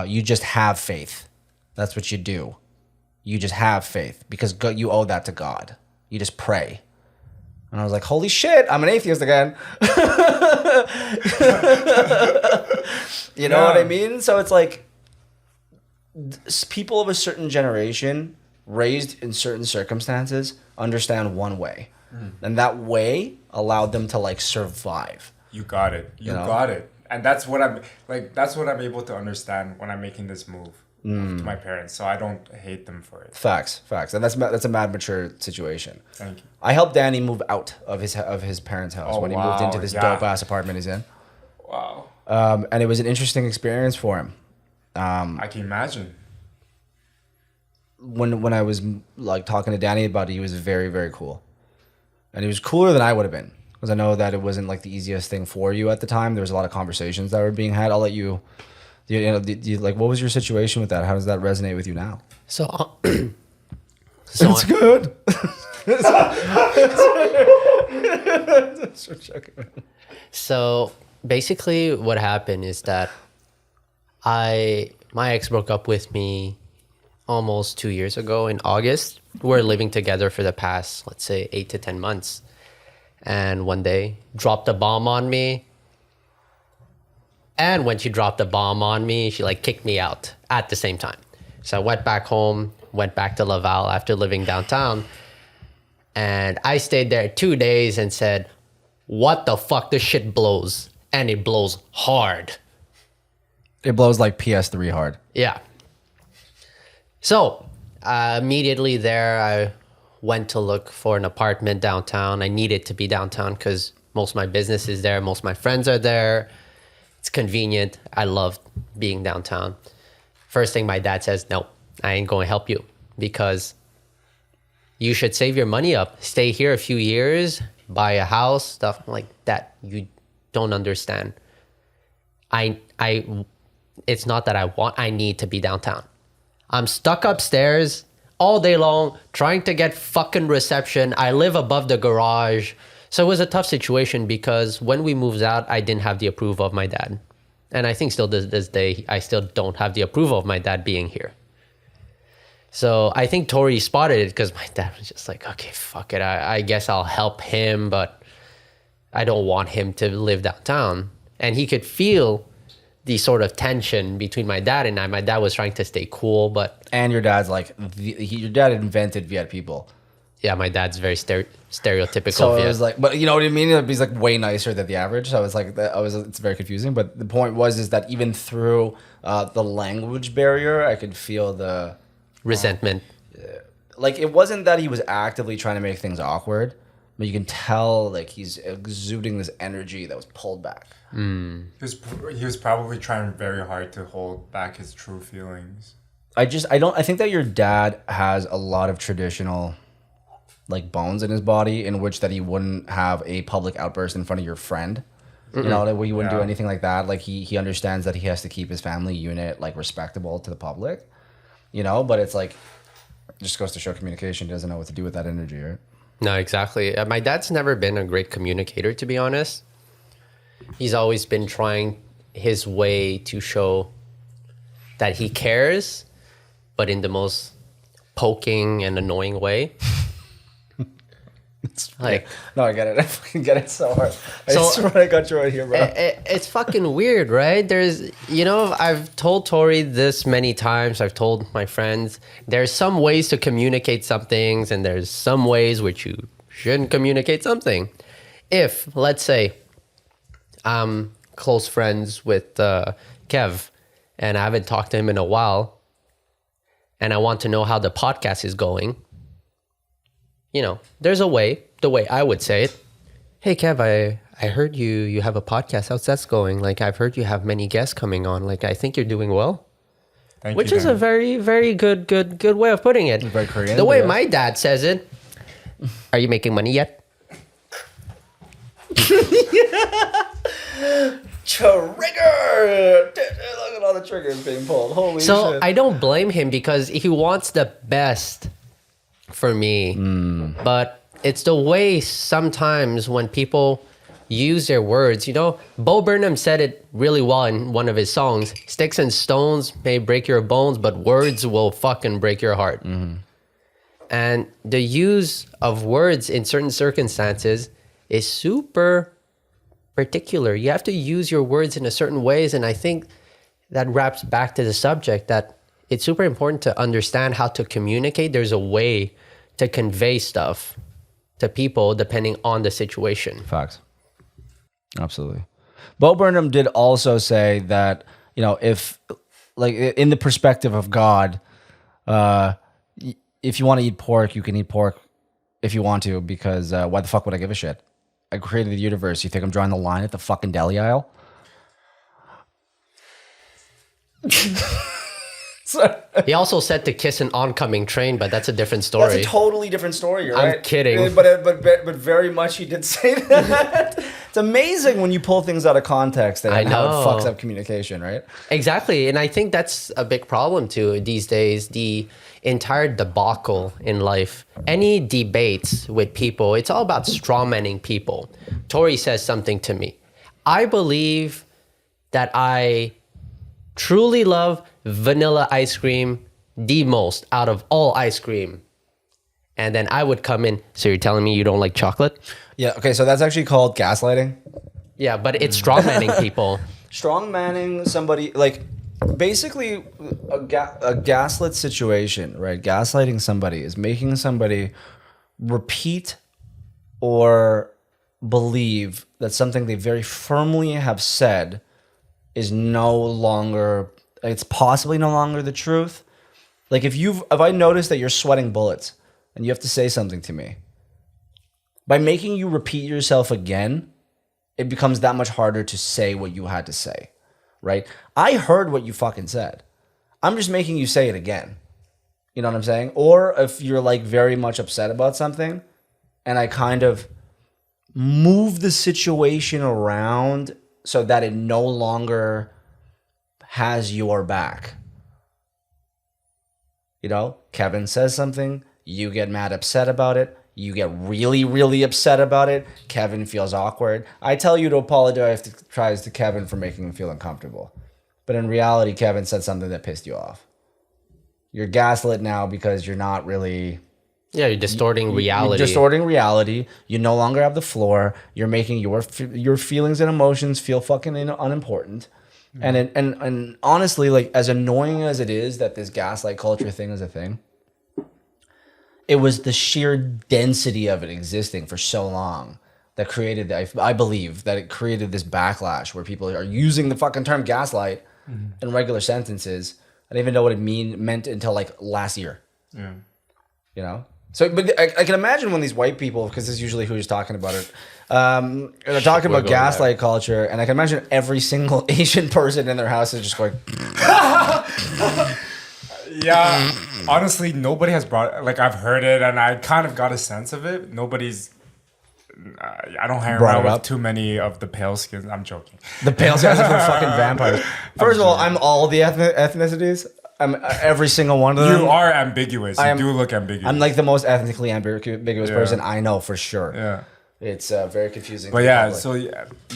You just have faith. That's what you do. You just have faith, because you owe that to God. You just pray. And I was like, holy shit, I'm an atheist again. You know what I mean? So it's like, people of a certain generation raised in certain circumstances understand one way, and that way allowed them to like survive. You got it. You know? got it. And that's what I'm like. That's what I'm able to understand when I'm making this move to my parents. So I don't hate them for it. Facts, and that's a mad mature situation. Thank you. I helped Dany move out of his parents' house when he moved into this dope ass apartment he's in. Wow. And it was an interesting experience for him. I can imagine. When I was like talking to Dany about it, he was very, very cool, and he was cooler than I would have been, because I know that it wasn't like the easiest thing for you at the time. There was a lot of conversations that were being had. I'll let you, like, what was your situation with that? How does that resonate with you now? So, It's good. So basically, what happened is that my ex broke up with me almost 2 years ago in August. We're living together for the past, let's say, 8 to 10 months. And one day, dropped a bomb on me. And when she dropped the bomb on me, she like kicked me out at the same time. So I went back home, went back to Laval after living downtown. And I stayed there 2 days and said, what the fuck, this shit blows. And it blows hard. It blows like PS3 hard. Yeah. So immediately there, I went to look for an apartment downtown. I needed to be downtown because most of my business is there. Most of my friends are there. It's convenient. I love being downtown. First thing my dad says, no, I ain't going to help you, because you should save your money up. Stay here a few years, buy a house, stuff like that. You don't understand. It's not that I need to be downtown. I'm stuck upstairs all day long trying to get fucking reception. I live above the garage. So it was a tough situation, because when we moved out, I didn't have the approval of my dad. And I think still this day, I still don't have the approval of my dad being here. So I think Tori spotted it, because my dad was just like, okay, fuck it. I guess I'll help him, but I don't want him to live downtown. And he could feel the sort of tension between my dad and I. My dad was trying to stay cool, but... And your dad's like, your dad invented Viet people. Yeah, my dad's very stereotypical. So it yeah. was like, but you know what I mean? He's like way nicer than the average. So I was like, it's very confusing. But the point is that even through the language barrier, I could feel the, Resentment. like, it wasn't that he was actively trying to make things awkward, but you can tell like he's exuding this energy that was pulled back. He was probably trying very hard to hold back his true feelings. I think that your dad has a lot of traditional like bones in his body in which that he wouldn't have a public outburst in front of your friend. You know, that he wouldn't do anything like that. Like he understands that he has to keep his family unit like respectable to the public. You know, but it's like it just goes to show communication. He doesn't know what to do with that energy, right? No, exactly. My dad's never been a great communicator, to be honest. He's always been trying his way to show that he cares, but in the most poking and annoying way. Like, No, I get it. I fucking get it so hard. I So- swear I got you right here, bro. it's fucking weird, right? There's, I've told Tori this many times. I've told my friends, there's some ways to communicate some things, and there's some ways which you shouldn't communicate something. If, let's say, I'm close friends with Kev, and I haven't talked to him in a while, and I want to know how the podcast is going, there's a way, the way I would say it. Hey, Kev, I heard you have a podcast. How's that going? Like, I've heard you have many guests coming on. Like, I think you're doing well. Thank Which you, is a Dany. very, very good way of putting it. Very creative, The way yeah. my dad says it, are you making money yet? Trigger! Look at all the triggers being pulled. Holy So shit. I don't blame him because he wants the best for me. But it's the way sometimes when people use their words, Bo Burnham said it really well in one of his songs. Sticks and stones may break your bones, but words will fucking break your heart. And the use of words in certain circumstances is super particular. You have to use your words in a certain ways. And I think that wraps back to the subject that it's super important to understand how to communicate. There's a way to convey stuff to people depending on the situation. Facts. Absolutely. Bo Burnham did also say that, if, like, in the perspective of God, if you want to eat pork, you can eat pork if you want to, because why the fuck would I give a shit? I created the universe. You think I'm drawing the line at the fucking deli aisle? He also said to kiss an oncoming train, but that's a different story. That's a totally different story. You're I'm right. kidding. But very much he did say that. It's amazing when you pull things out of context and I how it know. fucks up communication, right? Exactly. And I think that's a big problem too these days. The entire debacle in life, any debates with people, it's all about strawmanning people. Tori says something to me. I believe that I truly love vanilla ice cream the most out of all ice cream. And then I would come in, so you're telling me you don't like chocolate? Yeah. Okay. So that's actually called gaslighting. Yeah, but it's strawmanning people. Strong manning somebody, like, basically a gaslit situation, right? Gaslighting somebody is making somebody repeat or believe that something they very firmly have said is no longer, it's possibly no longer the truth. Like, if I notice that you're sweating bullets and you have to say something to me, by making you repeat yourself again, it becomes that much harder to say what you had to say, right? I heard what you fucking said. I'm just making you say it again. You know what I'm saying? Or if you're like very much upset about something and I kind of move the situation around so that it no longer has your back. Kevin says something, you get mad upset about it. You get really, really upset about it. Kevin feels awkward. I tell you to apologize to Kevin for making him feel uncomfortable. But in reality, Kevin said something that pissed you off. You're gaslit now because you're not really... Yeah, you're distorting reality. You're distorting reality. You no longer have the floor. You're making your feelings and emotions feel fucking unimportant. And honestly, like, as annoying as it is that this gaslight culture thing is a thing, it was the sheer density of it existing for so long that created that. I believe that it created this backlash where people are using the fucking term gaslight in regular sentences. I didn't even know what it meant until like last year. Yeah. You know? So, but I can imagine when these white people, because this is usually who's talking about it, they're talking about gaslight culture, and I can imagine every single Asian person in their house is just going, Yeah, honestly, nobody has brought, like, I've heard it and I kind of got a sense of it. I don't hang Brought around it with up? too many of the pale skins. I'm joking. the pale guys are fucking vampires. First of all, I'm all the ethnicities. I'm every single one of them. You are ambiguous. You do look ambiguous. I'm like the most ethnically ambiguous person I know for sure. Yeah. It's very confusing. But to the yeah, public. so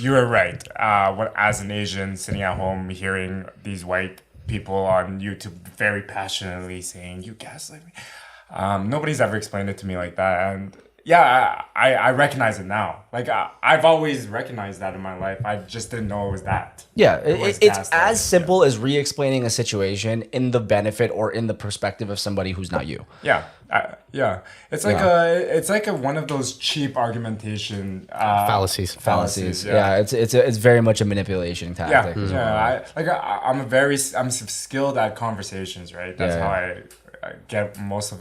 you were right. As an Asian sitting at home hearing these white people on YouTube very passionately saying, "You gaslight me," nobody's ever explained it to me like that, and yeah, I recognize it now. Like I've always recognized that in my life. I just didn't know it was that. Yeah, was it's gaslighting, as simple as re-explaining a situation in the benefit or in the perspective of somebody who's not you. Yeah, yeah. It's like a one of those cheap argumentation Fallacies. Fallacies. Yeah, it's very much a manipulation Yeah, tactic. I'm skilled at conversations, right? That's how I get most of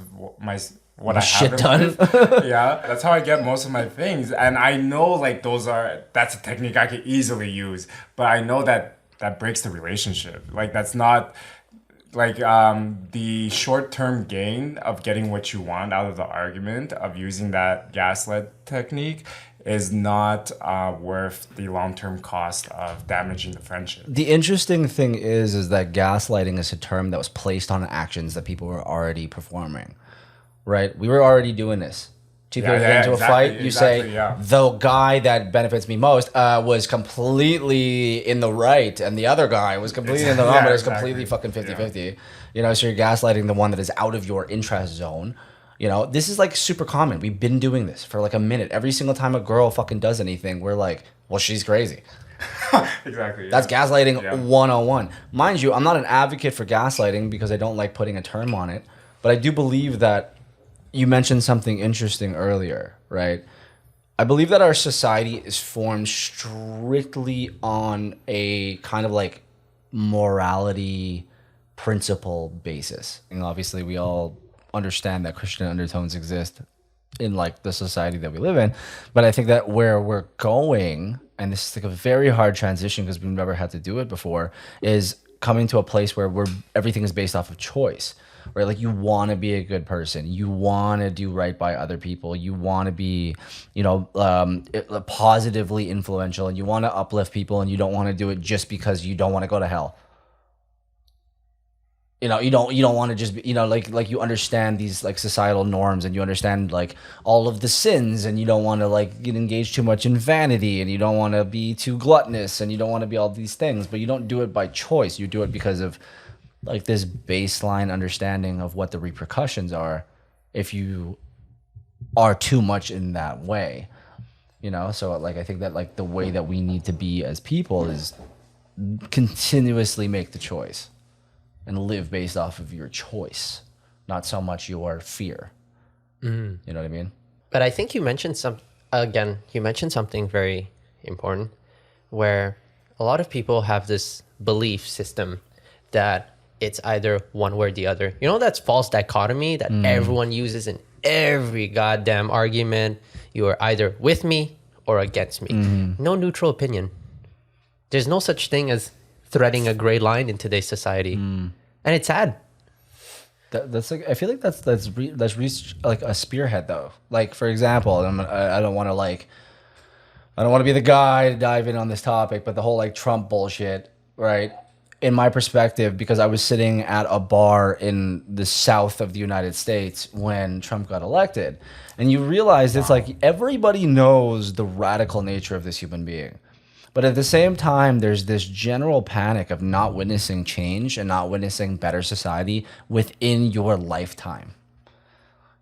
what I have Shit in done. life. Yeah, that's how I get most of my things, and I know like that's a technique I could easily use, but I know that breaks the relationship. Like that's not like the short-term gain of getting what you want out of the argument of using that gaslight technique is not worth the long-term cost of damaging the friendship. The interesting thing is that gaslighting is a term that was placed on actions that people were already performing. Right? We were already doing this. Two people get into a fight, you say, the guy that benefits me most was completely in the right, and the other guy was completely in the wrong, but it's completely fucking 50-50. You know, so you're gaslighting the one that is out of your interest zone. You know, this is like super common. We've been doing this for like a minute. Every single time a girl fucking does anything, we're like, well, she's crazy. Exactly. That's gaslighting 101. Mind you, I'm not an advocate for gaslighting because I don't like putting a term on it, but I do believe that you mentioned something interesting earlier, right? I believe that our society is formed strictly on a kind of like morality principle basis. And obviously we all understand that Christian undertones exist in like the society that we live in. But I think that where we're going, and this is like a very hard transition because we've never had to do it before, is coming to a place where everything is based off of choice. Right, like you want to be a good person, you want to do right by other people, you want to be, you know, positively influential, and you want to uplift people, and you don't want to do it just because you don't want to go to hell. You know, you don't want to just be, you know, like you understand these like societal norms, and you understand like all of the sins, and you don't want to like get engaged too much in vanity, and you don't want to be too gluttonous, and you don't want to be all these things, but you don't do it by choice. You do it because of like this baseline understanding of what the repercussions are if you are too much in that way, you know? So like, I think that like the way that we need to be as people is continuously make the choice and live based off of your choice, not so much your fear. You know what I mean? But I think you mentioned something very important where a lot of people have this belief system that it's either one way or the other. You know, that's false dichotomy that everyone uses in every goddamn argument. You are either with me or against me. No neutral opinion. There's no such thing as threading a gray line in today's society. And it's sad. That's like, I feel like that's reached like a spearhead though. Like for example, I don't want to be the guy to dive in on this topic, but the whole like Trump bullshit, right? In my perspective, because I was sitting at a bar in the south of the United States when Trump got elected, and you realize it's like everybody knows the radical nature of this human being. But at the same time, there's this general panic of not witnessing change and not witnessing better society within your lifetime.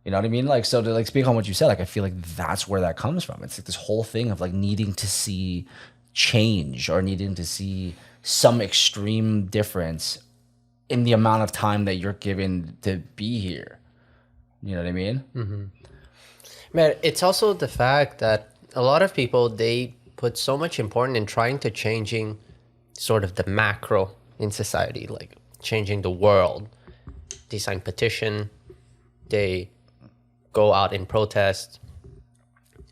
You know what I mean? Like, so to like speak on what you said, like I feel like that's where that comes from. It's like this whole thing of like needing to see change or needing to see some extreme difference in the amount of time that you're given to be here. You know what I mean? Man, it's also the fact that a lot of people, they put so much importance in trying to changing sort of the macro in society, like changing the world. They sign petition, they go out in protest,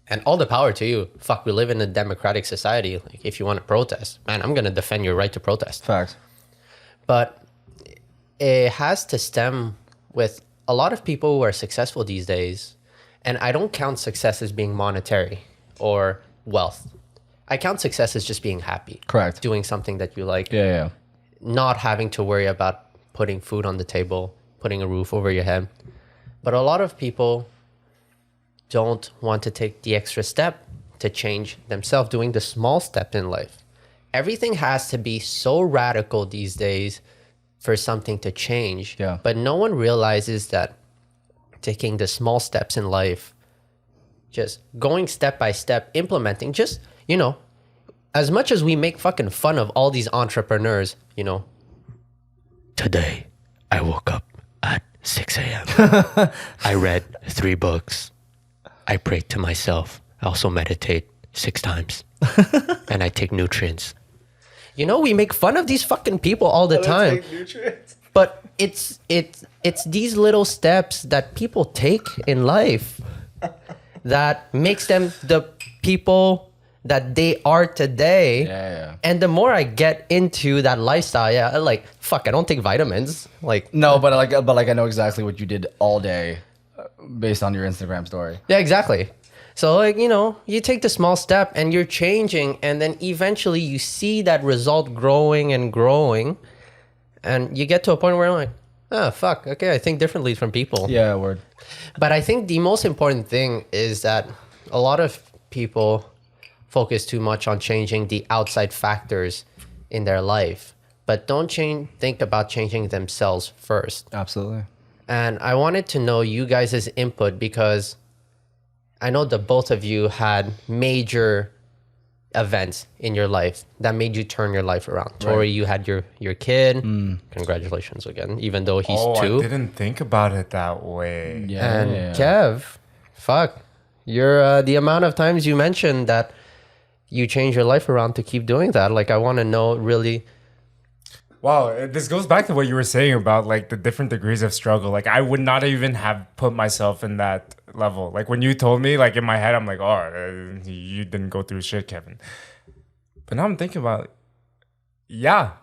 and all the power to you. Fuck, we live in a democratic society. Like, if you want to protest, man, I'm going to defend your right to protest. Facts. But it has to stem with a lot of people who are successful these days. And I don't count success as being monetary or wealth. I count success as just being happy. Correct. Doing something that you like. Yeah. Not having to worry about putting food on the table, putting a roof over your head. But a lot of people don't want to take the extra step to change themselves, doing the small step in life. Everything has to be so radical these days for something to change. Yeah. But no one realizes that taking the small steps in life, just going step by step, implementing, just, you know, as much as we make fucking fun of all these entrepreneurs, you know, today I woke up at 6 a.m. I read 3 books. I prayed to myself. I also meditate 6 times. And I take nutrients. You know, we make fun of these fucking people all the time. But it's these little steps that people take in life that makes them the people that they are today. Yeah. And the more I get into that lifestyle, yeah, like, fuck, I don't take vitamins. Like, No, but I know exactly what you did all day based on your Instagram story. yeah, exactly. So, like, you know, you take the small step and you're changing, and then eventually you see that result growing and growing, and you get to a point where you're like, oh, fuck, okay, I think differently from people. Yeah, word. But I think the most important thing is that a lot of people focus too much on changing the outside factors in their life, but don't think about changing themselves first. Absolutely. And I wanted to know you guys' input, because I know that both of you had major events in your life that made you turn your life around. Tori, you had your kid. Congratulations again, even though he's 2. I didn't think about it that way. Yeah. And Kev, fuck, you're the amount of times you mentioned that you change your life around to keep doing that. Like, I want to know really. Wow, this goes back to what you were saying about like the different degrees of struggle. Like, I would not even have put myself in that level. Like, when you told me, like, in my head, I'm like, oh, you didn't go through shit, Kevin. But now I'm thinking about, yeah,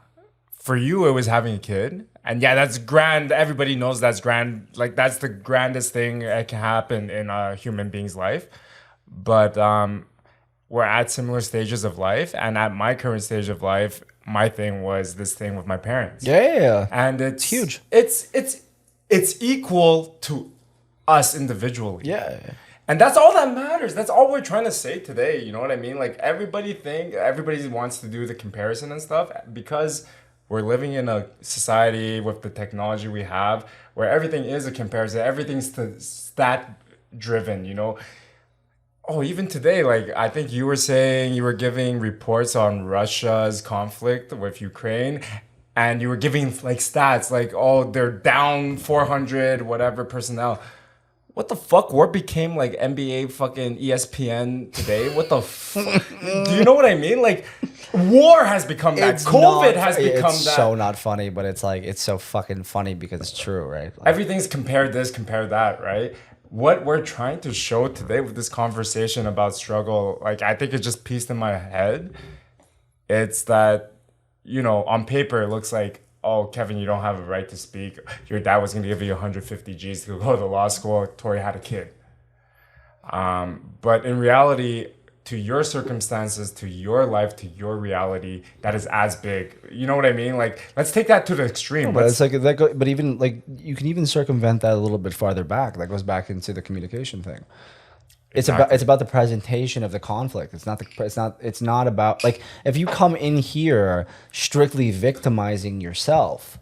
for you, it was having a kid. And yeah, that's grand. Everybody knows that's grand. Like, that's the grandest thing that can happen in a human being's life. But we're at similar stages of life. And at my current stage of life, my thing was this thing with my parents. Yeah. And it's huge. It's equal to us individually. Yeah. And that's all that matters. That's all we're trying to say today. You know what I mean? Like, everybody wants to do the comparison and stuff, because we're living in a society with the technology we have where everything is a comparison. Everything's stat driven, you know? Oh, even today, like, I think you were saying you were giving reports on Russia's conflict with Ukraine, and you were giving like stats like, oh, they're down 400 whatever personnel. What the fuck? What became like NBA fucking ESPN today? What the fuck? Do you know what I mean? Like, war has become that. COVID has become it's that. It's so not funny, but it's like, it's so fucking funny because it's true, right? Like, Everything's compared this, compared that, right? What we're trying to show today with this conversation about struggle, like, I think it just pieced in my head. It's that, you know, on paper, it looks like, oh, Kevin, you don't have a right to speak. Your dad was going to give you 150 G's to go to law school. Tori had a kid. But in reality, to your circumstances, to your life, to your reality, that is as big. You know what I mean? Like, let's take that to the extreme. but it's like but even like you can even circumvent that a little bit farther back. That goes back into the communication thing. Exactly. It's about the presentation of the conflict. It's not about, like, if you come in here strictly victimizing yourself,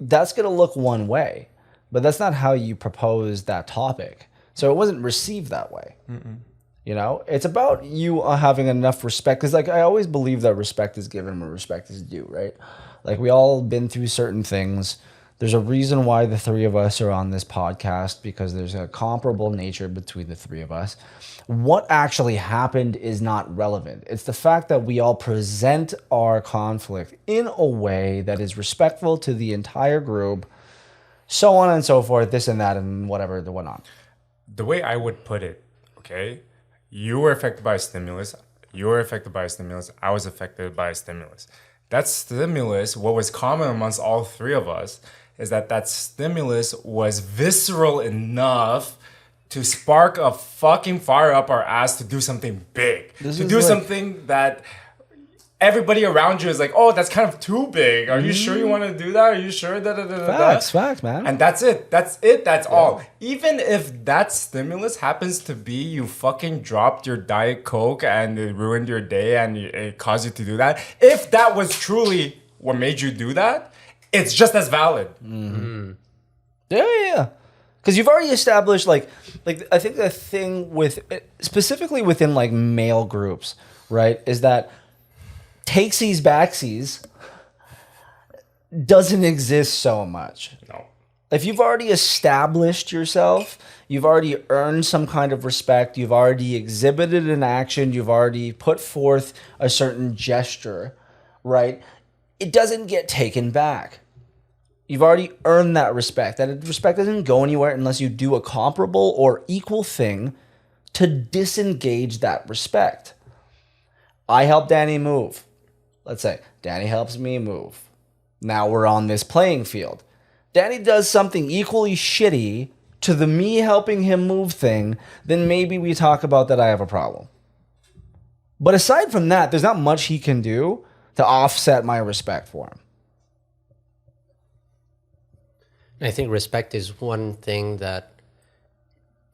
that's gonna look one way, but that's not how you propose that topic. So it wasn't received that way. You know, it's about you having enough respect. Because, like, I always believe that respect is given when respect is due, right? Like, we all been through certain things There's a reason why the three of us are on this podcast, because there's a comparable nature between the three of us. What actually happened is not relevant. It's the fact that we all present our conflict in a way that is respectful to the entire group, so on and so forth, this and that and whatever the whatnot. The way I would put it, okay, you were affected by a stimulus. You were affected by a stimulus. I was affected by a stimulus. That stimulus, what was common amongst all three of us, is that stimulus was visceral enough to spark a fucking fire up our ass to do something big. To do something that everybody around you is like, oh, that's kind of too big. Are you sure you want to do that? Are you sure? Facts, man. And that's it. That's all. Even if that stimulus happens to be you fucking dropped your Diet Coke and it ruined your day and it caused you to do that. If that was truly what made you do that, it's just as valid. Mm-hmm. Yeah. Because you've already established, like I think the thing with, specifically within like male groups, right, is that takesies, backsies doesn't exist so much. No. If you've already established yourself, you've already earned some kind of respect, you've already exhibited an action, you've already put forth a certain gesture, right? It doesn't get taken back. You've already earned that respect. That respect doesn't go anywhere unless you do a comparable or equal thing to disengage that respect. I help Dany move. Let's say Dany helps me move. Now we're on this playing field. Dany does something equally shitty to the me helping him move thing, then maybe we talk about that I have a problem. But aside from that, there's not much he can do to offset my respect for him. I think respect is one thing that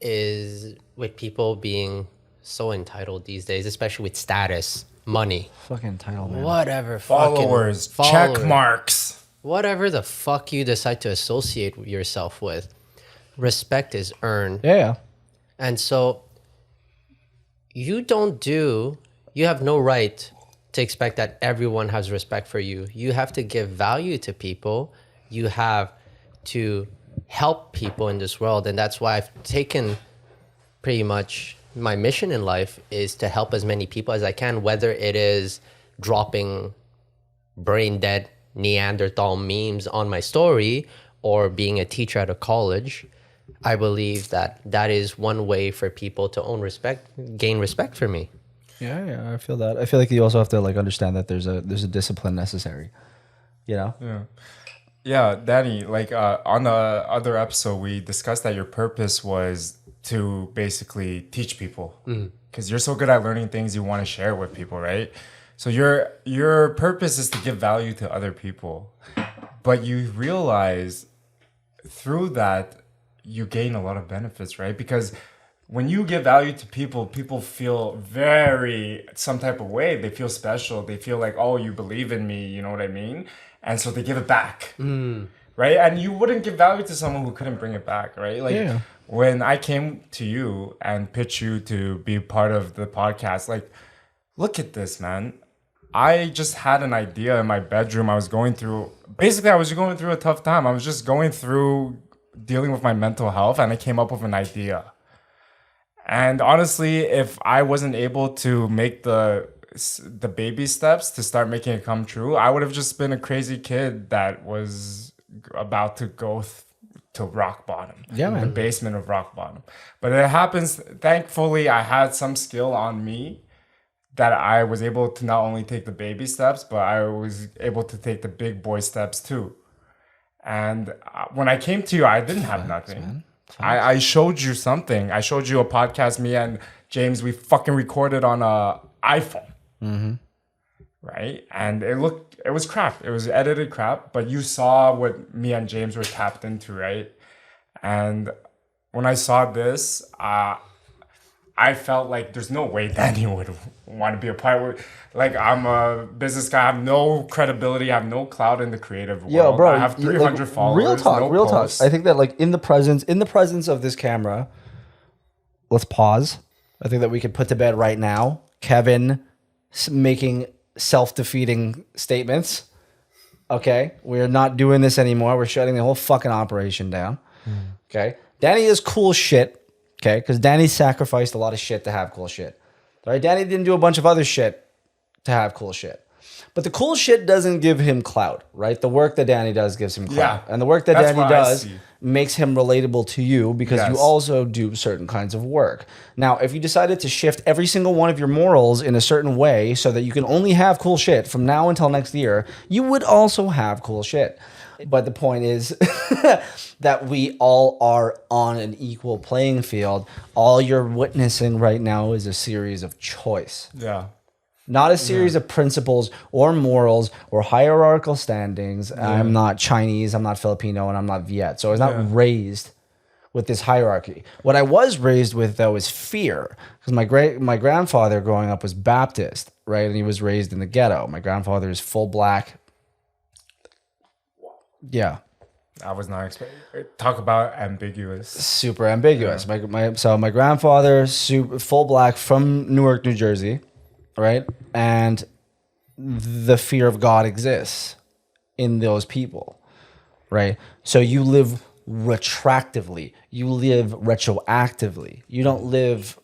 is, with people being so entitled these days, especially with status, money, Fucking title, man. whatever, Followers, fucking check marks. whatever the fuck you decide to associate yourself with, respect is earned. Yeah. And so you have no right to expect that everyone has respect for you. You have to give value to people. You have to help people in this world. And that's why I've taken pretty much my mission in life is to help as many people as I can, whether it is dropping brain dead Neanderthal memes on my story or being a teacher at a college. I believe that is one way for people to gain respect for me. Yeah, I feel that. I feel like you also have to like understand that there's a discipline necessary. You know? Yeah, Dany, like on the other episode, we discussed that your purpose was to basically teach people, because you're so good at learning things you want to share with people, right? So your purpose is to give value to other people, but you realize through that you gain a lot of benefits, right? Because when you give value to people, people feel some type of way. They feel special. They feel like, oh, you believe in me. You know what I mean? And so they give it back, right? And you wouldn't give value to someone who couldn't bring it back, right? Like when I came to you and pitched you to be part of the podcast, like, look at this, man. I just had an idea in my bedroom. I was going through a tough time. I was just going through dealing with my mental health, and I came up with an idea. And honestly, if I wasn't able to make the baby steps to start making it come true, I would have just been a crazy kid that was about to go to rock bottom. Yeah, man. The basement of rock bottom. But it happens, thankfully, I had some skill on me that I was able to not only take the baby steps, but I was able to take the big boy steps too. And when I came to you, I didn't have nothing. I showed you something. I showed you a podcast, me and James, we fucking recorded on a iPhone. Right? And it was crap. It was edited crap, but you saw what me and James were tapped into, right? And when I saw this, I felt like there's no way Dany would want to be a part of it. Like, I'm a business guy. I have no credibility. I have no clout in the creative world. Yo, bro, I have 300 like, followers. Real talk. I think that like in the presence of this camera, let's pause. I think that we could put to bed right now Kevin making self-defeating statements. Okay, we're not doing this anymore. We're shutting the whole fucking operation down. Okay, Dany is cool shit. Okay, because Dany sacrificed a lot of shit to have cool shit. All right, Dany didn't do a bunch of other shit to have cool shit. But the cool shit doesn't give him clout, right? The work that Dany does gives him clout. Yeah, And the work that that's Dany what I does see. makes him relatable to you because you Yes. also do certain kinds of work. Now, if you decided to shift every single one of your morals in a certain way so that you can only have cool shit from now until next year, you would also have cool shit. But the point is that we all are on an equal playing field. All you're witnessing right now is a series of choice. Yeah. Not a series of principles or morals or hierarchical standings. I'm not Chinese, I'm not Filipino, and I'm not Viet. So I was not raised with this hierarchy. What I was raised with, though, is fear. Because my grandfather growing up was Baptist, right? And he was raised in the ghetto. My grandfather is full black. Yeah. I was not expecting. Talk about ambiguous. Super ambiguous. My grandfather, full black from Newark, New Jersey, right? And the fear of God exists in those people, right? So you live retractively, you live retroactively. You don't live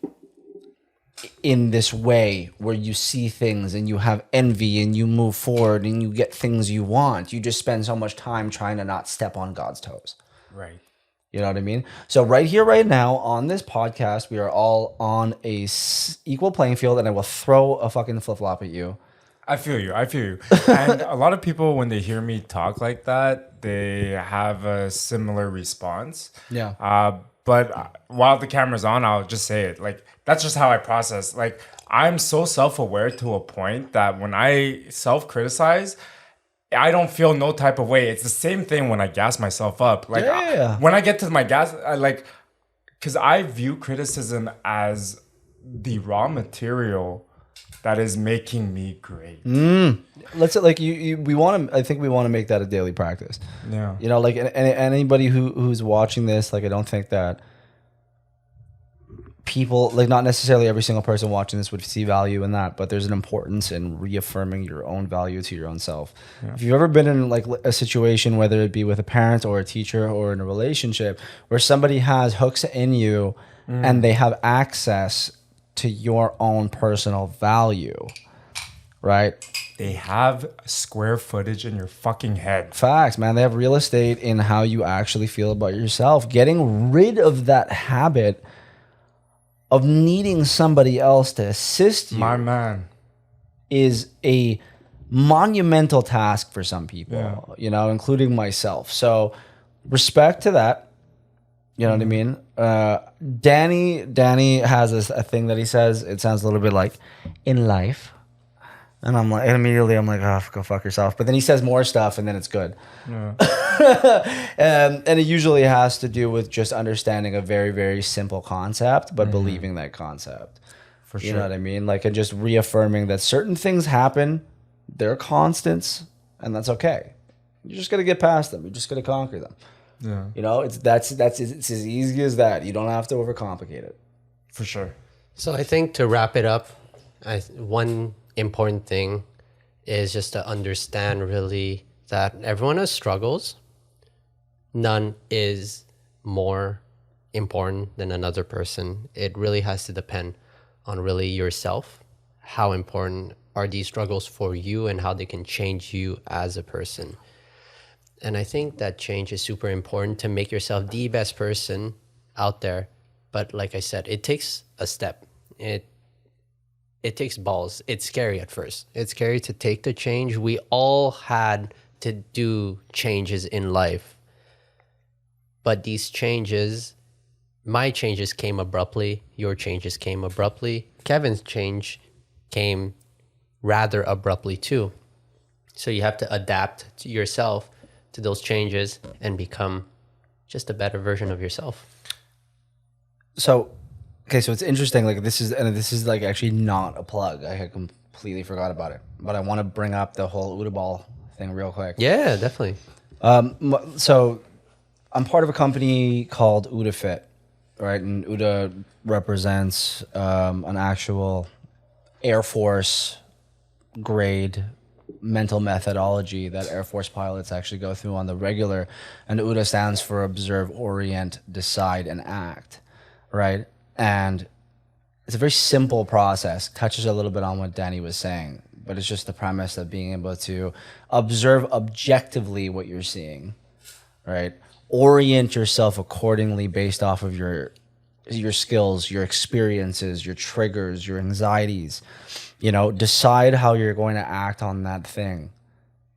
in this way where you see things and you have envy and you move forward and you get things you want. You just spend so much time trying to not step on God's toes. Right. You know what I mean? So right here, right now, on this podcast, we are all on a equal playing field, and I will throw a fucking flip-flop at you. I feel you. And a lot of people, when they hear me talk like that, they have a similar response. Yeah. But while the camera's on, I'll just say it. Like, that's just how I process. Like, I'm so self-aware to a point that when I self-criticize, I don't feel no type of way. It's the same thing when I gas myself up. Like, when I get to my gas, because I view criticism as the raw material that is making me great. Let's like we want to. I think we want to make that a daily practice. Yeah. You know, like anybody who's watching this, like I don't think that people, like not necessarily every single person watching this would see value in that, but there's an importance in reaffirming your own value to your own self. If you've ever been in like a situation, whether it be with a parent or a teacher or in a relationship, where somebody has hooks in you and they have access to your own personal value, right? They have square footage in your fucking head. Facts, man. They have real estate in how you actually feel about yourself. Getting rid of that habit of needing somebody else to assist you, My man. is a monumental task for some people, you know, including myself. So respect to that. You know what I mean? Dany has a thing that he says. It sounds a little bit like, in life. And I'm like, and immediately I'm like, oh, go fuck yourself. But then he says more stuff and then it's good. And it usually has to do with just understanding a very, very simple concept, but believing that concept. For sure. You know what I mean? Like, and just reaffirming that certain things happen, they're constants, and that's okay. You just got to get past them. You just got to conquer them. Yeah. You know, it's as easy as that. You don't have to overcomplicate it. For sure. So I think to wrap it up, one important thing is just to understand really that everyone has struggles. None is more important than another person. It really has to depend on really yourself. How important are these struggles for you and how they can change you as a person. And I think that change is super important to make yourself the best person out there. But like I said, it takes a step. It takes balls. It's scary at first. It's scary to take the change. We all had to do changes in life. But these changes, my changes came abruptly. Your changes came abruptly. Kevin's change came rather abruptly too. So you have to adapt to yourself to those changes and become just a better version of yourself. So, okay, so it's interesting. Like this is like actually not a plug. I had completely forgot about it, but I want to bring up the whole Uda ball thing real quick. Yeah, definitely. So I'm part of a company called Uda Fit, right? And Uda represents an actual Air Force grade mental methodology that Air Force pilots actually go through on the regular. And OODA stands for Observe, Orient, Decide, and Act, right? And it's a very simple process, touches a little bit on what Dany was saying, but it's just the premise of being able to observe objectively what you're seeing, right? Orient yourself accordingly based off of your skills, your experiences, your triggers, your anxieties. Decide how you're going to act on that thing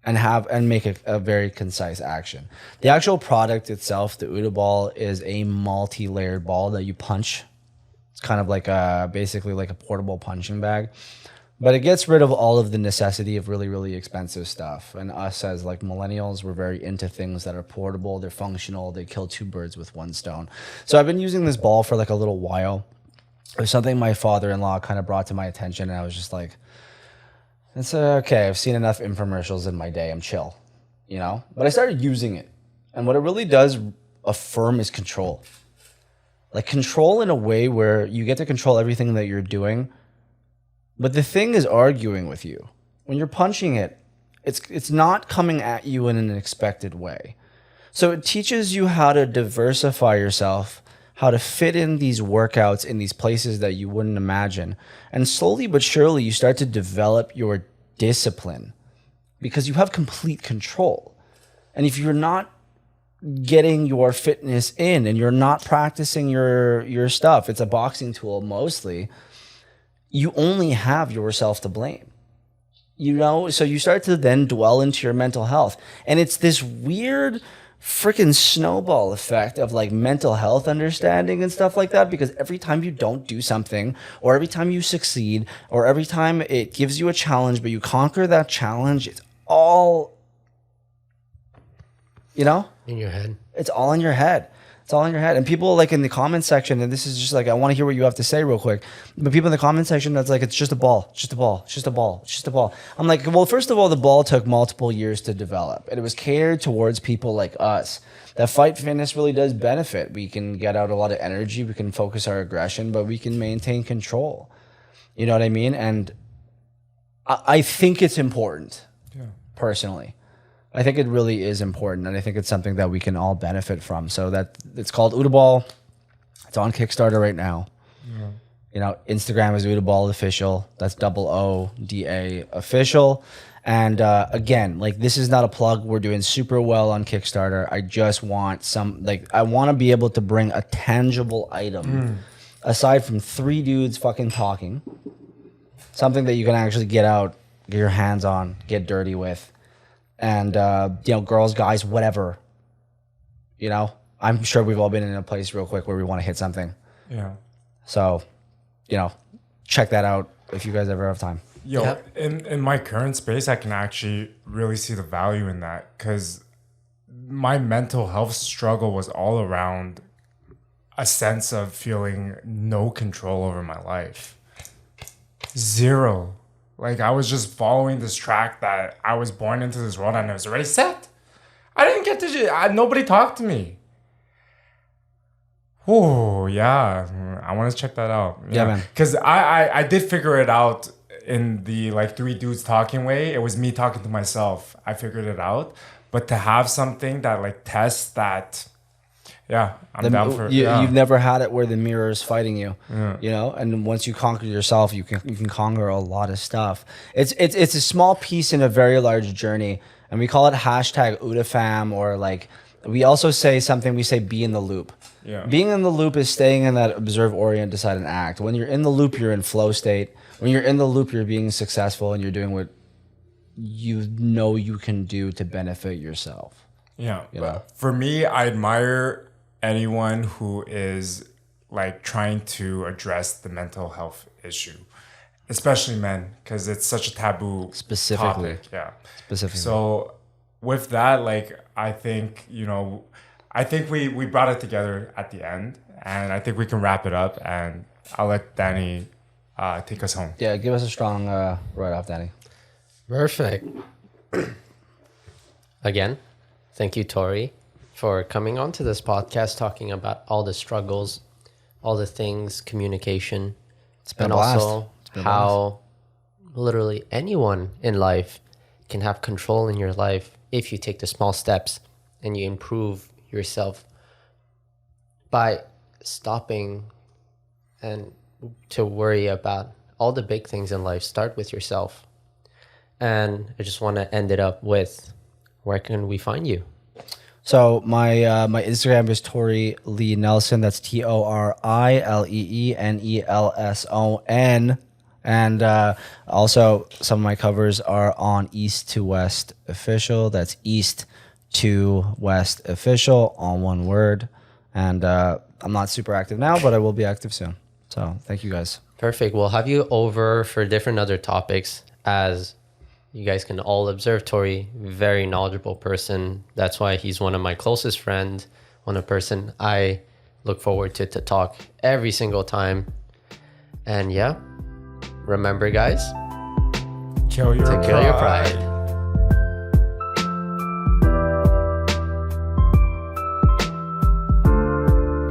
and make a very concise action. The actual product itself, the OODA ball, is a multi-layered ball that you punch. It's kind of like basically like a portable punching bag. But it gets rid of all of the necessity of really, really expensive stuff. And us as like millennials, we're very into things that are portable, they're functional, they kill two birds with one stone. So I've been using this ball for like a little while. It was something my father-in-law kind of brought to my attention, and I was just like, it's okay, I've seen enough infomercials in my day, I'm chill, But I started using it. And what it really does affirm is control. Like control in a way where you get to control everything that you're doing. But the thing is arguing with you. When you're punching it, it's not coming at you in an expected way. So it teaches you how to diversify yourself, how to fit in these workouts in these places that you wouldn't imagine. And slowly but surely, you start to develop your discipline because you have complete control. And if you're not getting your fitness in and you're not practicing your stuff, it's a boxing tool mostly, you only have yourself to blame, so you start to then dwell into your mental health. And it's this weird freaking snowball effect of like mental health understanding and stuff like that, because every time you don't do something, or every time you succeed, or every time it gives you a challenge, but you conquer that challenge, it's all, in your head. It's all in your head. It's all in your head. And people like in the comment section, and this is just like, I want to hear what you have to say real quick. But people in the comment section, that's like, it's just a ball, it's just a ball, it's just a ball, it's just a ball. I'm like, well, first of all, the ball took multiple years to develop. And it was catered towards people like us. That fight fitness really does benefit. We can get out a lot of energy. We can focus our aggression, but we can maintain control. You know what I mean? And I think it's important, personally. I think it really is important, and I think it's something that we can all benefit from. So that it's called OODA Ball. It's on Kickstarter right now. Instagram is OODA Ball Official. That's OODA Official. And again, like, this is not a plug. We're doing super well on Kickstarter. I just want I want to be able to bring a tangible item aside from three dudes fucking talking. Something that you can actually get out, get your hands on, get dirty with. And, girls, guys, whatever, I'm sure we've all been in a place real quick where we want to hit something. Yeah. So, check that out if you guys ever have time. In my current space, I can actually really see the value in that, because my mental health struggle was all around a sense of feeling no control over my life. Zero. Like, I was just following this track that I was born into this world and it was already set. I didn't get to nobody talked to me. Oh, yeah. I want to check that out. Yeah, man. Because I did figure it out in the, like, three dudes talking way. It was me talking to myself. I figured it out. But to have something that, like, tests that... Yeah, I'm down for it. You've never had it where the mirror is fighting you, and once you conquer yourself, you can conquer a lot of stuff. It's a small piece in a very large journey, and we call it #OODAFam, or like, we also say something, we say be in the loop. Yeah. Being in the loop is staying in that observe, orient, decide, and act. When you're in the loop, you're in flow state. When you're in the loop, you're being successful and you're doing what you can do to benefit yourself. Yeah. For me, I admire anyone who is like trying to address the mental health issue, especially men, because it's such a taboo topic. Yeah. Specifically. So with that, like, I think we brought it together at the end, and I think we can wrap it up, and I'll let Dany take us home. Yeah, give us a strong right off, Dany. Perfect. Again, thank you, Tori, for coming on to this podcast, talking about all the struggles, all the things, communication. It's been and a blast. Also how literally anyone in life can have control in your life if you take the small steps and you improve yourself by stopping and to worry about all the big things in life. Start with yourself. And I just want to end it up with, where can we find you? So my Instagram is Tori Lee Nelson. That's TORILEENELSON. And also some of my covers are on East to West Official. That's East to West Official, all one word. And I'm not super active now, but I will be active soon. So thank you guys. Perfect. We'll have you over for different other topics. As you guys can all observe, Tori, very knowledgeable person. That's why he's one of my closest friends, one of person I look forward to talk every single time. And yeah, remember guys, Kill your to kill your pride.